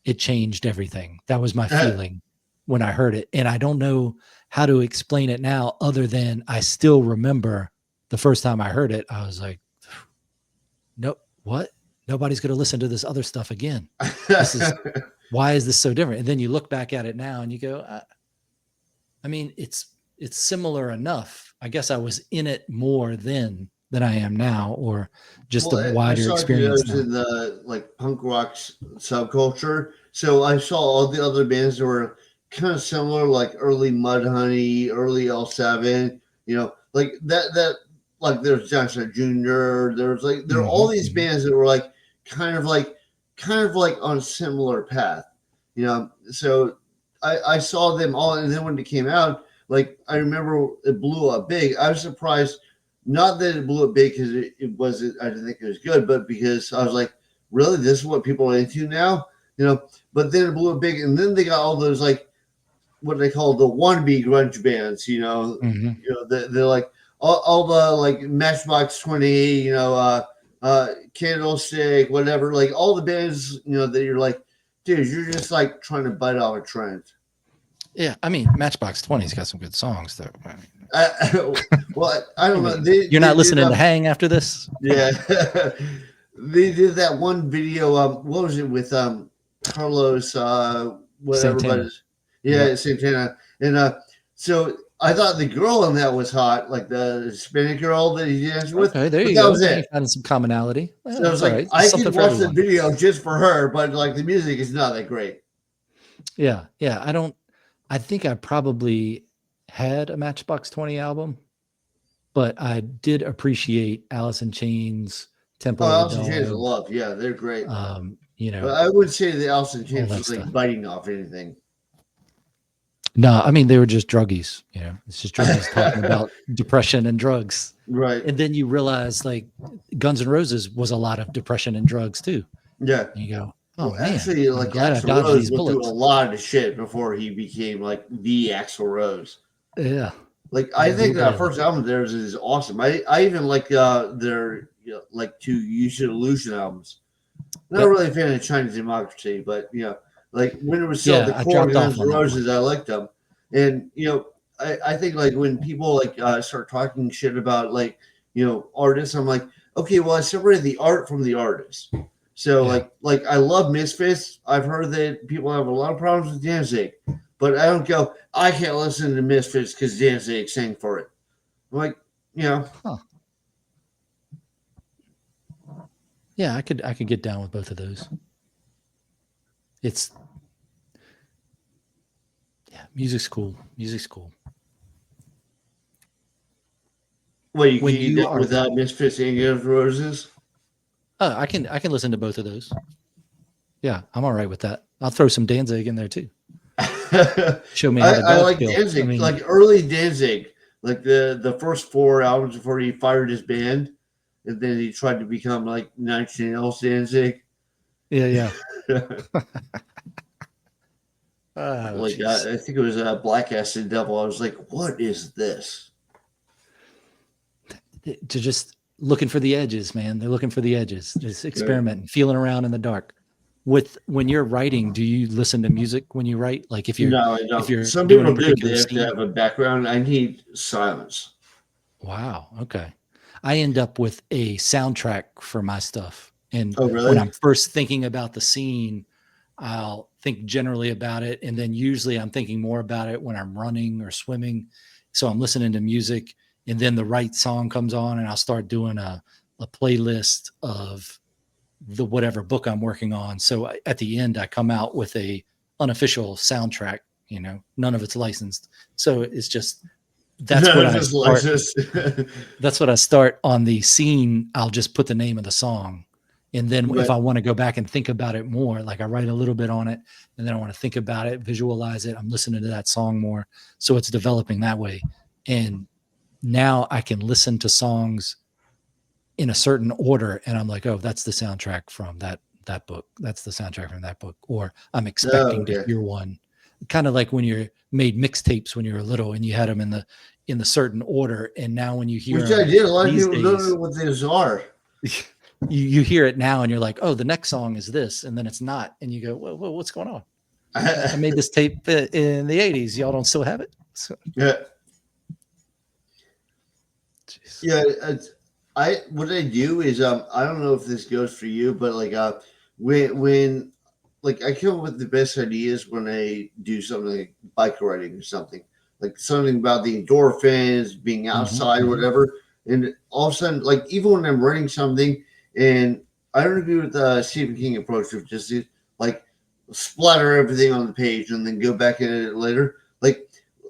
it changed everything. That was my feeling when I heard it, and I don't know how to explain it now other than I still remember the first time I heard it. I was like, nope, what? Nobody's going to listen to this other stuff again. This is why is this so different? And then you look back at it now and you go, I mean, it's similar enough. I guess I was in it more then than I am now, or just Well, a I wider saw experience those now. in the like punk rock subculture. So I saw all the other bands that were kind of similar, like early Mudhoney, early L7. Like that. Like there's Johnson Jr. There's like there are all these bands that were like kind of like on a similar path. So I saw them all, and then when it came out, like I remember it blew up big. I was surprised. Not that it blew up big because it wasn't, I didn't think it was good, but because I was like, really, this is what people are into now, But then it blew up big, and then they got all those like what they call the wannabe grunge bands, they're like all the like Matchbox 20, Candlestick, whatever, like all the bands, that you're like, dude, you're just like trying to bite off a trend. Yeah, I mean, Matchbox 20's got some good songs, though. Well, I don't know. You're not listening to Hang after this? Yeah, they did that one video. What was it with Carlos? Whatever, Santana. but yeah, Santana. And so I thought the girl in that was hot, like the Hispanic girl that he danced with. Okay, there but you that go. was it. Finding some commonality. Yeah, So I was like, right. I Something could for watch the everyone. video just for her, but like the music is not that great. Yeah, yeah. I think I probably had a Matchbox 20 album, but I did appreciate Alice in Chains, Temple of Alice the in Chains, I Dog. love. Yeah, they're great. But I would say the Alice in Chains was like biting off anything. No, I mean, they were just druggies, it's just druggies talking about depression and drugs. Right. And then you realize like Guns N' Roses was a lot of depression and drugs too. Yeah. And you go, oh, man, actually, I'm like glad I Axl dodged Rose these went through bullets. a lot of shit before he became like the Axl Rose. Yeah. Like I think that first album of theirs is awesome. I even like their like two You Should Illusion albums. Not really a fan of Chinese Democracy, but like when it was still the core Guns N' Roses, I liked them. And I think like when people like start talking shit about like artists, I'm like, okay, well I separated the art from the artist. So like I love Misfits. I've heard that people have a lot of problems with Danzig, but I don't go, I can't listen to Misfits because Danzig sang for it. I'm like, Huh. Yeah, I could get down with both of those. Music's cool. Music's cool. Well, you can get that without Misfits and Guns N' Roses. I can listen to both of those. Yeah, I'm all right with that. I'll throw some Danzig in there too. Show me how to I like Danzig, like early Danzig, like the first 4 albums before he fired his band, and then he tried to become like 19 Nails Danzig. Yeah. I think it was Black Acid Devil. I was like, what is this? To just looking for the edges, man. They're looking for the edges, just experimenting, feeling around in the dark. When you're writing, do you listen to music when you write? Like if you're no, I don't. If you're Some doing people a particular do. They have scene? to have a background. I need silence. Wow. Okay. I end up with a soundtrack for my stuff, and oh, really? when I'm first thinking about the scene, I'll think generally about it. And then usually I'm thinking more about it when I'm running or swimming. So I'm listening to music, and then the right song comes on, and I'll start doing a playlist of the whatever book I'm working on. So at the end, I come out with a unofficial soundtrack, none of it's licensed. So it's just, that's what I Just start. licensed. That's what I start on the scene. I'll just put the name of the song. And then if Right. I want to go back and think about it more, like I write a little bit on it, and then I want to think about it, visualize it. I'm listening to that song more. So it's developing that way. And now I can listen to songs in a certain order, and I'm like, oh, that's the soundtrack from that book. That's the soundtrack from that book. Or I'm Oh, expecting to okay. hear one. Kind of like when you made mixtapes when you were little and you had them in the certain order. And now when you hear Which I them did. A lot of these people don't know days, what those are. you hear it now and you're like, oh, the next song is this, and then it's not, and you go, whoa, what's going on? I made this tape in the 80s. Y'all don't still have it? So, Yeah. geez. Yeah. What I do is I don't know if this goes for you, but like when like I come up with the best ideas when I do something like bike riding or something. Like something about the endorphins, being outside, whatever. And all of a sudden, like even when I'm writing something, and I don't agree with Stephen King approach of just like splatter everything on the page and then go back in it later. Like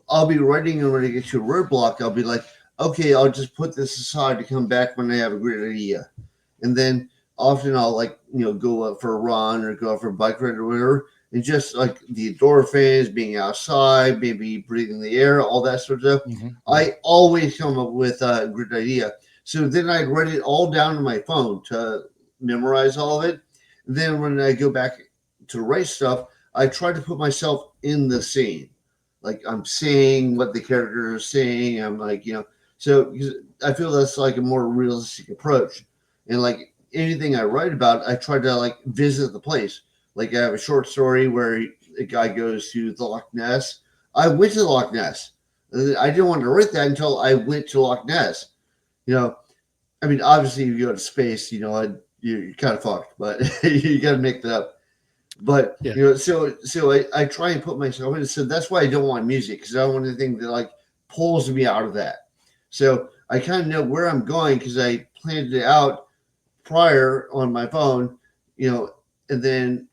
I'll be writing, and when I get to a word block, I'll be like, okay, I'll just put this aside to come back when I have a great idea. And then often I'll like, go out for a run or go out for a bike ride or whatever. And just like the endorphins, being outside, maybe breathing the air, all that sort of stuff. I always come up with a great idea. So then I'd write it all down on my phone to memorize all of it. And then when I go back to write stuff, I try to put myself in the scene. Like I'm seeing what the characters are saying. I'm like, so I feel that's like a more realistic approach. And like anything I write about, I try to like visit the place. Like I have a short story where a guy goes to the Loch Ness. I went to the Loch Ness. I didn't want to write that until I went to Loch Ness. I mean, obviously, if you go to space, you're kind of fucked, but you got to make that up. But Yeah. so I try and put myself in. So that's why I don't want music, because I don't want anything that like pulls me out of that. So I kind of know where I'm going because I planned it out prior on my phone, and then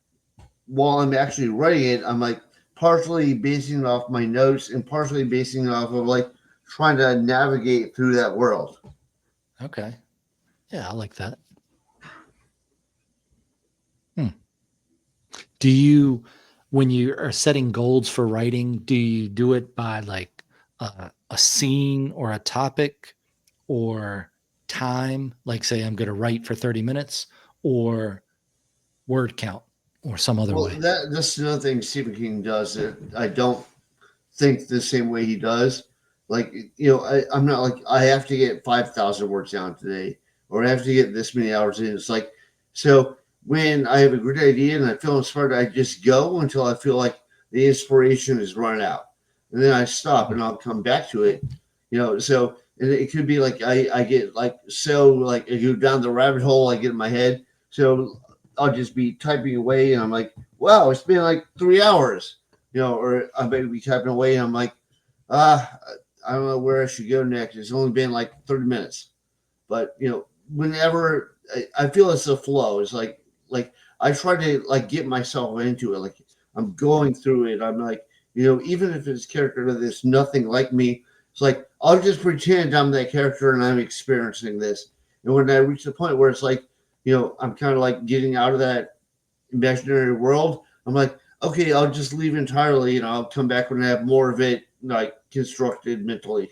while I'm actually writing it, I'm like partially basing it off my notes and partially basing it off of like trying to navigate through that world. Okay. Yeah, I like that. Do you, when you are setting goals for writing, do you do it by like a scene or a topic or time? Like, say, I'm going to write for 30 minutes, or word count or some other Well, way? that's another thing Stephen King does that I don't think the same way he does. Like, I'm not like I have to get 5,000 words down today, or I have to get this many hours in. It's like, so when I have a great idea and I feel inspired, I just go until I feel like the inspiration is run out, and then I stop and I'll come back to it. So and it could be like I get like so like I go down the rabbit hole I get in my head. So I'll just be typing away, and I'm like, wow, it's been like 3 hours, or I may be typing away, and I'm like, I don't know where I should go next. It's only been like 30 minutes, but whenever I feel it's a flow, it's like I try to like get myself into it. Like I'm going through it. I'm like, even if it's character that's nothing like me, it's like I'll just pretend I'm that character and I'm experiencing this. And when I reach the point where it's like, I'm kind of like getting out of that imaginary world, I'm like, okay, I'll just leave entirely and I'll come back when I have more of it like constructed mentally.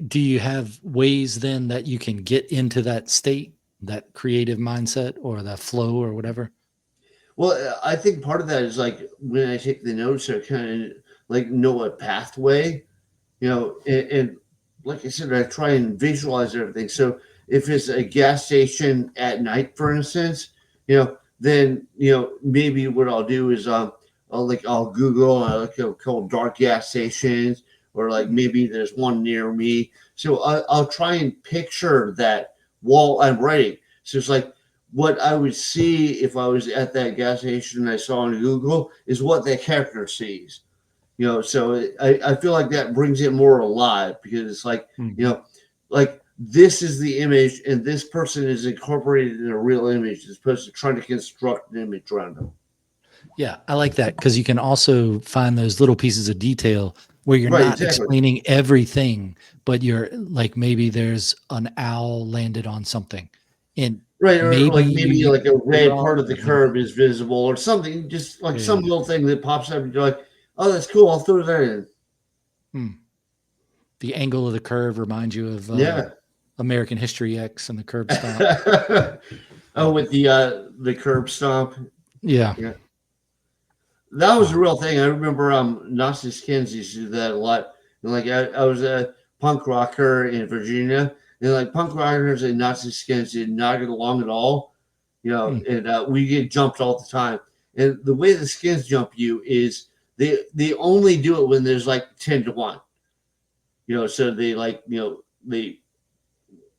Do you have ways then that you can get into that state, that creative mindset or that flow or whatever? Well, I think part of that is like when I take the notes, I kind of like know a pathway, and like I said, I try and visualize everything. So if it's a gas station at night, for instance, then maybe what I'll do is I'll Google like a couple dark gas stations, or like maybe there's one near me. So I'll try and picture that while I'm writing. So it's like what I would see if I was at that gas station and I saw on Google is what that character sees. So I feel like that brings it more alive because it's like, Mhm. like this is the image and this person is incorporated in a real image as opposed to trying to construct an image around them. Yeah, I like that because you can also find those little pieces of detail where you're Right, not exactly. explaining everything, but you're like maybe there's an owl landed on something, and Right, or maybe like maybe you like a get it red wrong, part of the or maybe curb is visible or something, just like some yeah. little thing that pops up and you're like, oh, that's cool. I'll throw that in. Hmm. The angle of the curve reminds you of Yeah. American History X and the curb stop. Oh, Yeah, with the curb stomp. yeah. Yeah. That was a Wow. real thing. I remember Nazi skins used to do that a lot. And like I was a punk rocker in Virginia, and like punk rockers and Nazi skins did not get along at all. Hmm. And we get jumped all the time. And the way the skins jump you is they only do it when there's like 10 to 1. So they they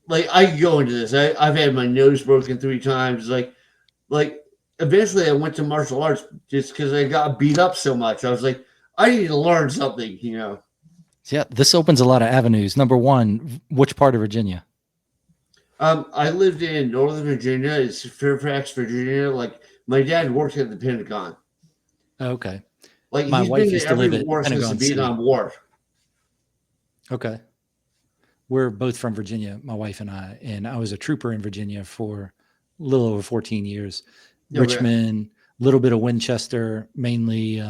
like I could go into this. I've had my nose broken 3 times. Like eventually I went to martial arts just because I got beat up so much. I was like, I need to learn something. Yeah, this opens a lot of avenues. Number one, which part of Virginia? I lived in Northern Virginia. It's Fairfax, Virginia. Like my dad worked at the Pentagon. Okay. Like My he's been wife to used to every live at war since the Pentagon Vietnam City. War. Okay. We're both from Virginia, my wife and I was a trooper in Virginia for a little over 14 years. Okay. Richmond, a little bit of Winchester, mainly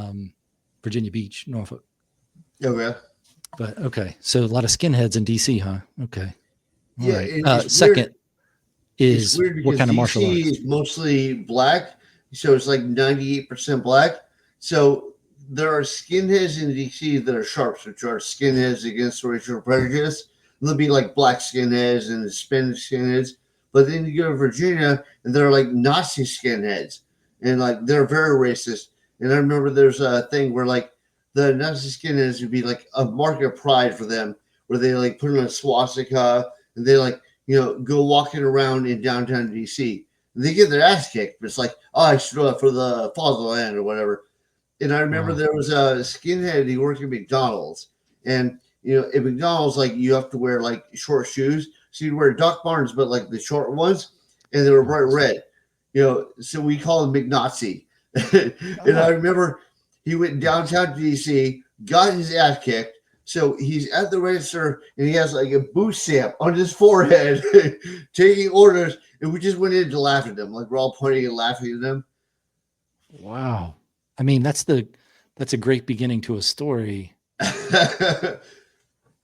Virginia Beach, Norfolk. Okay. But okay, so a lot of skinheads in DC, huh? Okay, all Yeah, right. and it's weird. Second It's is weird what because kind of martial DC arts? is mostly black, so it's like 98% black. So there are skinheads in DC that are sharps, which are skinheads against racial prejudice. They'll be like black skinheads and Hispanic skinheads. But then you go to Virginia and they're like Nazi skinheads. And like they're very racist. And I remember there's a thing where like the Nazi skinheads would be like a mark of pride for them, where they like put on a swastika and they like go walking around in downtown DC. They get their ass kicked, but it's like, oh, I stood up for the fatherland or whatever. And I remember Wow. there was a skinhead. He worked at McDonald's, and at McDonald's, like you have to wear like short shoes. So you'd wear Doc Martens, but like the short ones, and they were bright Nice. red. So we call him McNazi. And I Oh, remember he went downtown to DC, got his ass kicked. So he's at the register and he has like a boot stamp on his forehead, taking orders. And we just went in to laugh at him, like we're all pointing and laughing at him. wow. I mean, that's a great beginning to a story.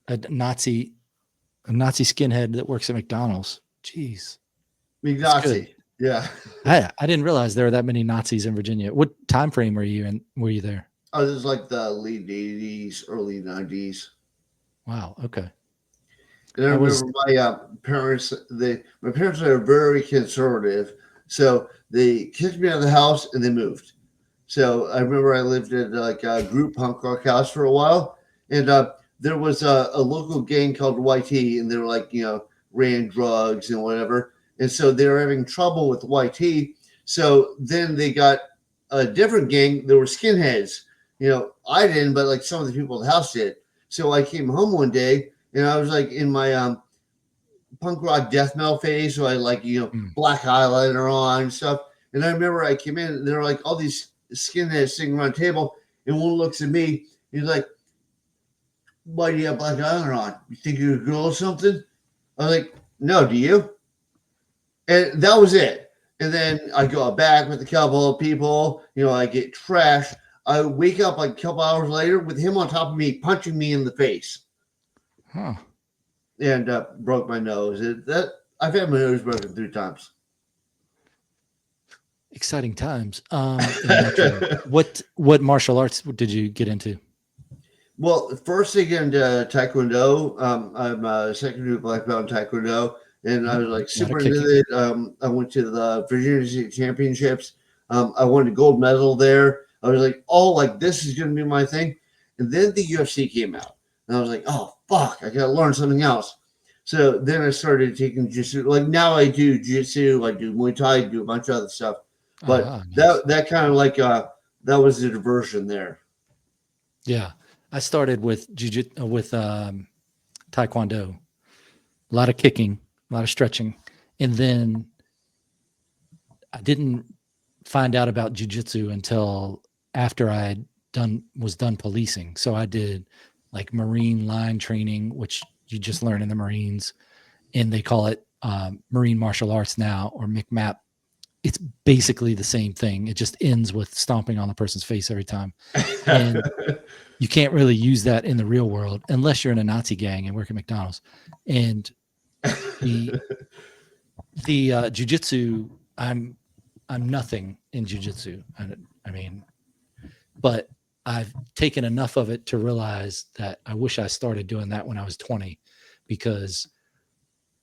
A Nazi, a Nazi skinhead that works at McDonald's. Jeez, that's good. McNazi, yeah. I didn't realize there were that many Nazis in Virginia. What time frame were you in? Were you there? Oh, this is like the late 80s, early 90s. Wow. Okay. And I I was remember my parents, my parents are very conservative. So they kicked me out of the house and they moved. So I remember I lived at like a group punk rock house for a while. And there was a local gang called YT, and they were like, ran drugs and whatever. And so they were having trouble with YT. So then they got a different gang. There were skinheads. I didn't, but like some of the people at the house did. So I came home one day and I was like in my punk rock death metal phase. So I like, mm, black eyeliner on and stuff. And I remember I came in and there were like all these skinheads sitting around a table. And one looks at me. He's like, why do you have black eyeliner on? You think you're a girl or something? I was like, no, do you? And that was it. And then I go back with a couple of people. I get trashed. I wake up like a couple hours later with him on top of me, punching me in the face, huh. and broke my nose. I've had my nose broken 3 times. Exciting times. In a nutshell. What martial arts did you get into? Well, first I get into Taekwondo. I'm a second degree black belt in Taekwondo, and I Oh, was like a lot of super into kicking. it. I went to the Virginia State Championships. I won a gold medal there. I was like, oh, like this is going to be my thing. And then the UFC came out, and I was like, oh fuck, I got to learn something else. So then I started taking jiu-jitsu. Like now I do jiu-jitsu, I do Muay Thai, I do a bunch of other stuff. But Nice. that kind of like that was the diversion there. Yeah. I started with taekwondo, a lot of kicking, a lot of stretching. And then I didn't find out about jujitsu until after I was done policing. So I did like Marine line training, which you just learn in the Marines, and they call it Marine martial arts now, or MCMAP. It's basically the same thing. It just ends with stomping on the person's face every time. And you can't really use that in the real world unless you're in a Nazi gang and work at McDonald's. And the jujitsu, I'm nothing in jujitsu. I mean, but I've taken enough of it to realize that I wish I started doing that when I was 20, because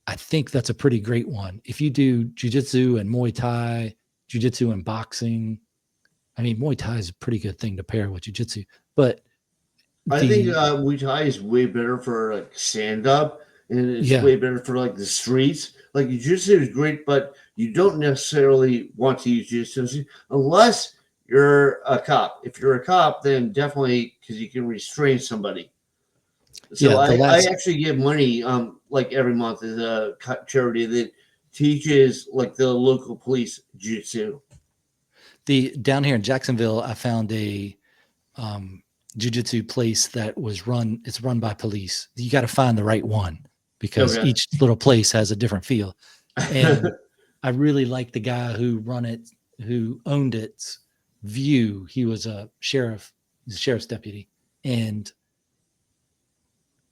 I think that's a pretty great one. If you do jujitsu and Muay Thai, jujitsu and boxing, I mean, Muay Thai is a pretty good thing to pair with jujitsu, but I think Muay Thai is way better for like stand up, and it's way better for like the streets. Like jiu-jitsu is great, but you don't necessarily want to use jiu-jitsu unless you're a cop. If you're a cop, then definitely, because you can restrain somebody. So I actually give money like every month as a charity that teaches like the local police jiu-jitsu. Down here in Jacksonville, I found a jiu-jitsu place that it's run by police. You got to find the right one, because each little place has a different feel. And I really like the guy who owned its view. He was a sheriff's deputy, and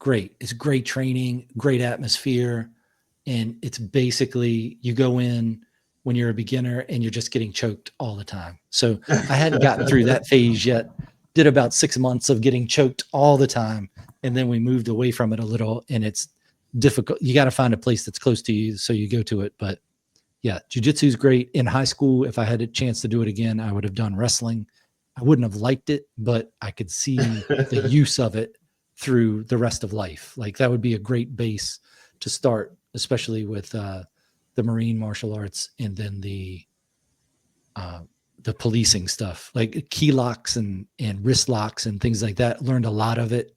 great. It's great training, great atmosphere. And it's basically, you go in when you're a beginner and you're just getting choked all the time. So I hadn't gotten through that phase yet. Did about 6 months of getting choked all the time. And then we moved away from it a little, and it's difficult. You got to find a place that's close to you, so you go to it. But yeah, jiu-jitsu is great. In high school, if I had a chance to do it again, I would have done wrestling. I wouldn't have liked it, but I could see the use of it through the rest of life. Like that would be a great base to start, especially with the Marine martial arts, and then the policing stuff, like key locks and wrist locks and things like that. Learned a lot of it,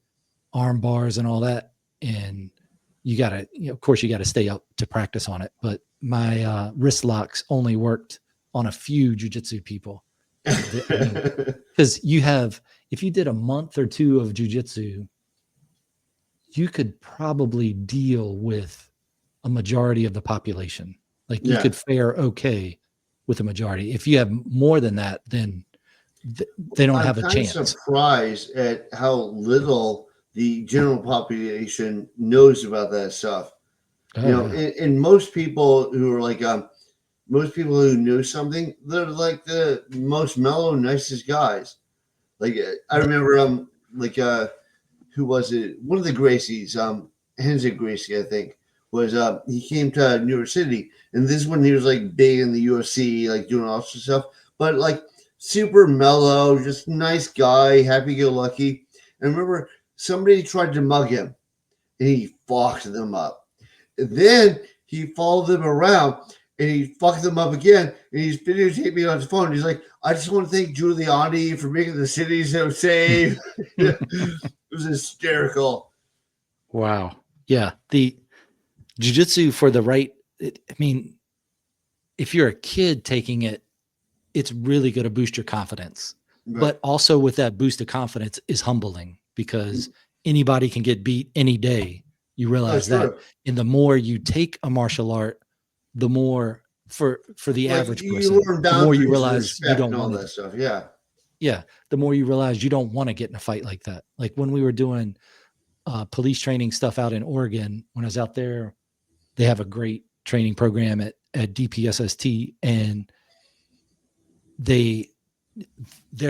arm bars and all that. And you gotta, of course you got to stay up to practice on it. But my wrist locks only worked on a few jiu-jitsu people. Because if you did a month or two of jiu-jitsu, you could probably deal with a majority of the population. Like you could fare okay with a majority. If you have more than that, then they don't have a chance. I'm surprised at how little the general population knows about that stuff. And most people who are like, most people who know something, they're like the most mellow, nicest guys. Like I remember, who was it? One of the Gracies, Henzik Gracie, I think, was he came to New York City, and this is when he was like big in the UFC, like doing all sorts of stuff, but like super mellow, just nice guy, happy-go-lucky. And I remember somebody tried to mug him, and he fucked them up. And then he followed them around, and he fucked them up again, and he's videotaping on his phone. He's like, I just want to thank Giuliani for making the city so safe. It was hysterical. Wow. Yeah. The jiu-jitsu for the right, I mean, if you're a kid taking it, it's really going to boost your confidence. Right. But also with that boost of confidence is humbling, because anybody can get beat any day. You realize that. And the more you take a martial art, the more for the average person, the more you realize you don't want that stuff. Yeah. Yeah. The more you realize you don't want to get in a fight like that. Like when we were doing police training stuff out in Oregon, when I was out there, they have a great training program at DPSST, and their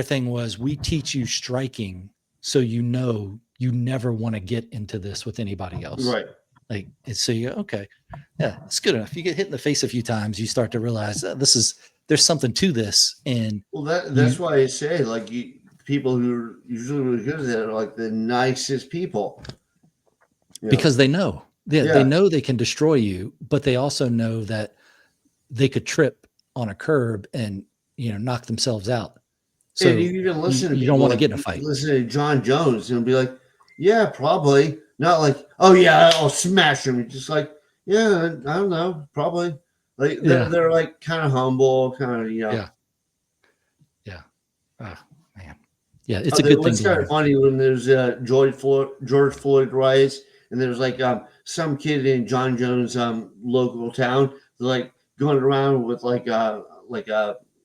thing was, we teach you striking so you never want to get into this with anybody else. Right. Like, so okay, yeah, it's good enough. You get hit in the face a few times, you start to realize there's something to this. And that's why I say, like, people who are usually really good at that are like the nicest people. Because they know. They know they can destroy you, but they also know that they could trip on a curb and, knock themselves out. So And you even listen to you don't people want to like get in a you fight. listen to John Jones and be like, yeah, probably. Not like, oh yeah, I'll smash him. Just like, yeah, I don't know, probably. Like Yeah. they're like kind of humble, kind of Yeah. Yeah. Oh, man. Yeah. It's a good thing What's to kind learn. of funny when there's George Floyd riots and there's like some kid in John Jones local town like going around with like a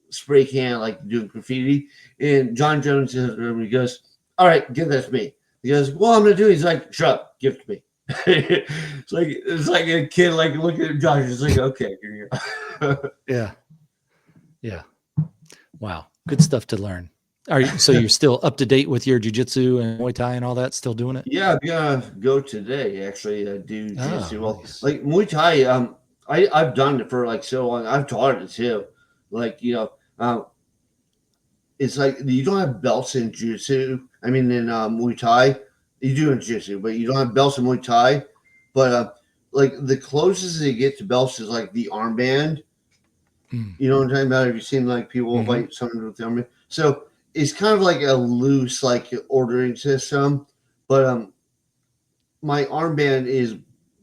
spray can like doing graffiti and John Jones he goes, all right, give that to me. He goes, well, I'm gonna do it. He's like, shut up, give it to me. It's like a kid like looking at Josh. It's like, okay, here you go. Yeah. Yeah. Wow. Good stuff to learn. So you're still up to date with your jiu-jitsu and Muay Thai and all that? Still doing it? Yeah, I'm gonna go today. Actually, I do jiu-jitsu. Oh, Well, nice. like Muay Thai, I've done it for like so long. I've taught it too. Like it's like you don't have belts in jiu-jitsu. I mean, in Muay Thai, you do in jiu-jitsu, but you don't have belts in Muay Thai. But like the closest they get to belts is like the armband. You know what I'm talking about? Have you seen like people Mm-hmm. fight someone with the armband? So it's kind of like a loose like ordering system, but my armband is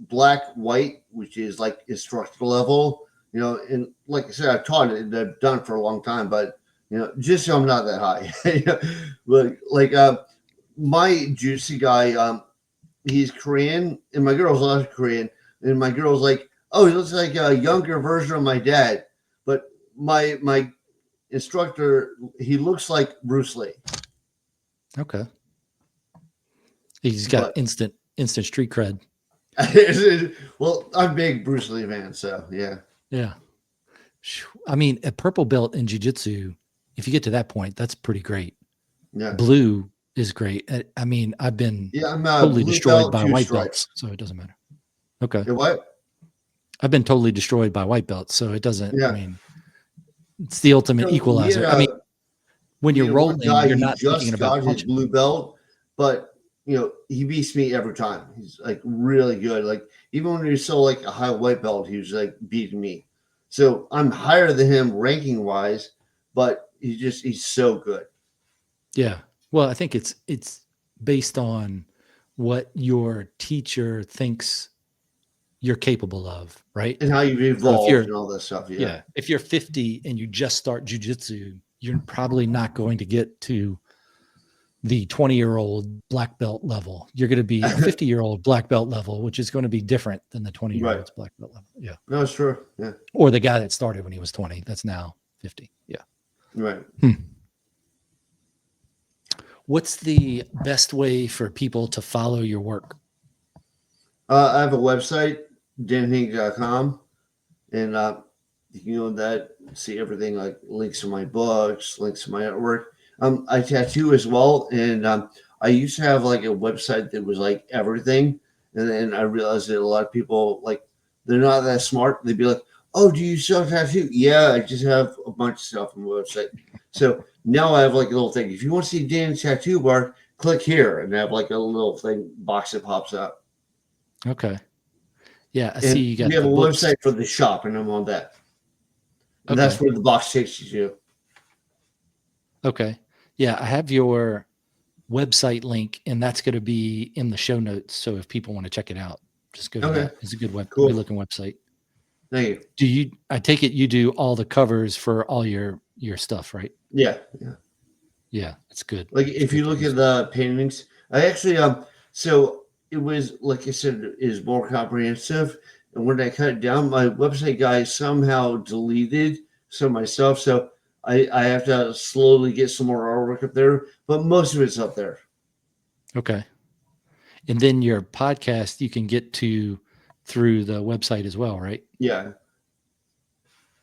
black white, which is like instructor level, and like I said, I've taught it and I've done it for a long time, but just so I'm not that high. But like my juicy guy, he's Korean and my girl's also Korean, and my girl's like, oh, he looks like a younger version of my dad. But my instructor, he looks like Bruce Lee. Okay. He's got But instant street cred. well, I'm a big Bruce Lee fan, so yeah. Yeah. I mean, a purple belt in jiu-jitsu, if you get to that point, that's pretty great. Yeah. Blue is great. I mean, I've been I'm totally blue destroyed belt, by 2 white stripes. belts, so it doesn't matter. Okay. Yeah, what? I've been totally destroyed by white belts, so it doesn't, I Yeah. mean, it's the ultimate We had equalizer. I mean, when you're one rolling, guy, you're he not thinking just about got his punching. blue belt, but he beats me every time. He's like really good. Like even when he was still like a high white belt, he was like beating me. So I'm higher than him ranking wise, but he's so good. Yeah. Well, I think it's based on what your teacher thinks you're capable of, right? And how you've So if evolved you're and all that stuff. Yeah. if you're 50 and you just start jujitsu, you're probably not going to get to the 20-year-old black belt level. You're going to be a 50-year-old black belt level, which is going to be different than the 20-year-old's black belt level. Yeah. No, it's true. Yeah. Or the guy that started when he was 20, that's now 50. Yeah. Right. What's the best way for people to follow your work? I have a website, danhenk.com, and you can go on that, see everything like links to my books, links to my artwork. I tattoo as well, and I used to have like a website that was like everything, and then I realized that a lot of people like they're not that smart. They'd be like, "Oh, do you sell tattoo?" Yeah, I just have a bunch of stuff on my website. So now I have like a little thing. If you want to see Dan's tattoo bar, click here, and I have like a little thing box that pops up. Okay. Yeah, I And see you got we have the a books. website for the shop, and I'm on that. And Okay. that's where the box takes you to. Okay. Yeah, I have your website link, and that's going to be in the show notes. So if people want to check it out, just go to Okay. that. It's a good Cool. good looking website. Thank you. I take it you do all the covers for all your stuff, right? Yeah. Yeah, it's good. Like if you look at the paintings, I actually so it was like I said, is more comprehensive. And when I cut it down, my website guy somehow deleted some of my stuff. So I have to slowly get some more artwork up there, but most of it's up there. Okay. And then your podcast you can get to through the website as well, right? Yeah.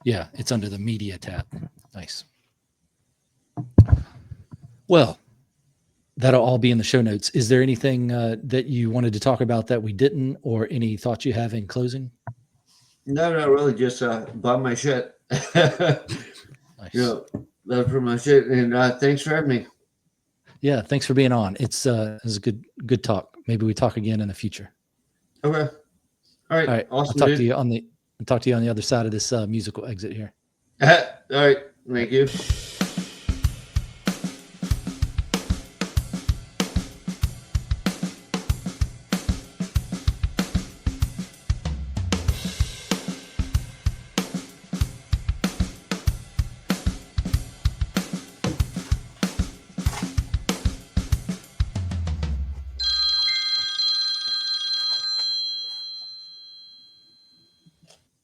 Yeah, it's under the media tab. Nice. Well, that'll all be in the show notes. Is there anything that you wanted to talk about that we didn't, or any thoughts you have in closing? No, not really. Just buy my shit. Nice. That's pretty much it. And thanks for having me. Yeah, thanks for being on. It's a good talk. Maybe we talk again in the future. Okay. All right. All right. Awesome, I'll dude. talk to you on the other side of this musical exit here. All right. Thank you.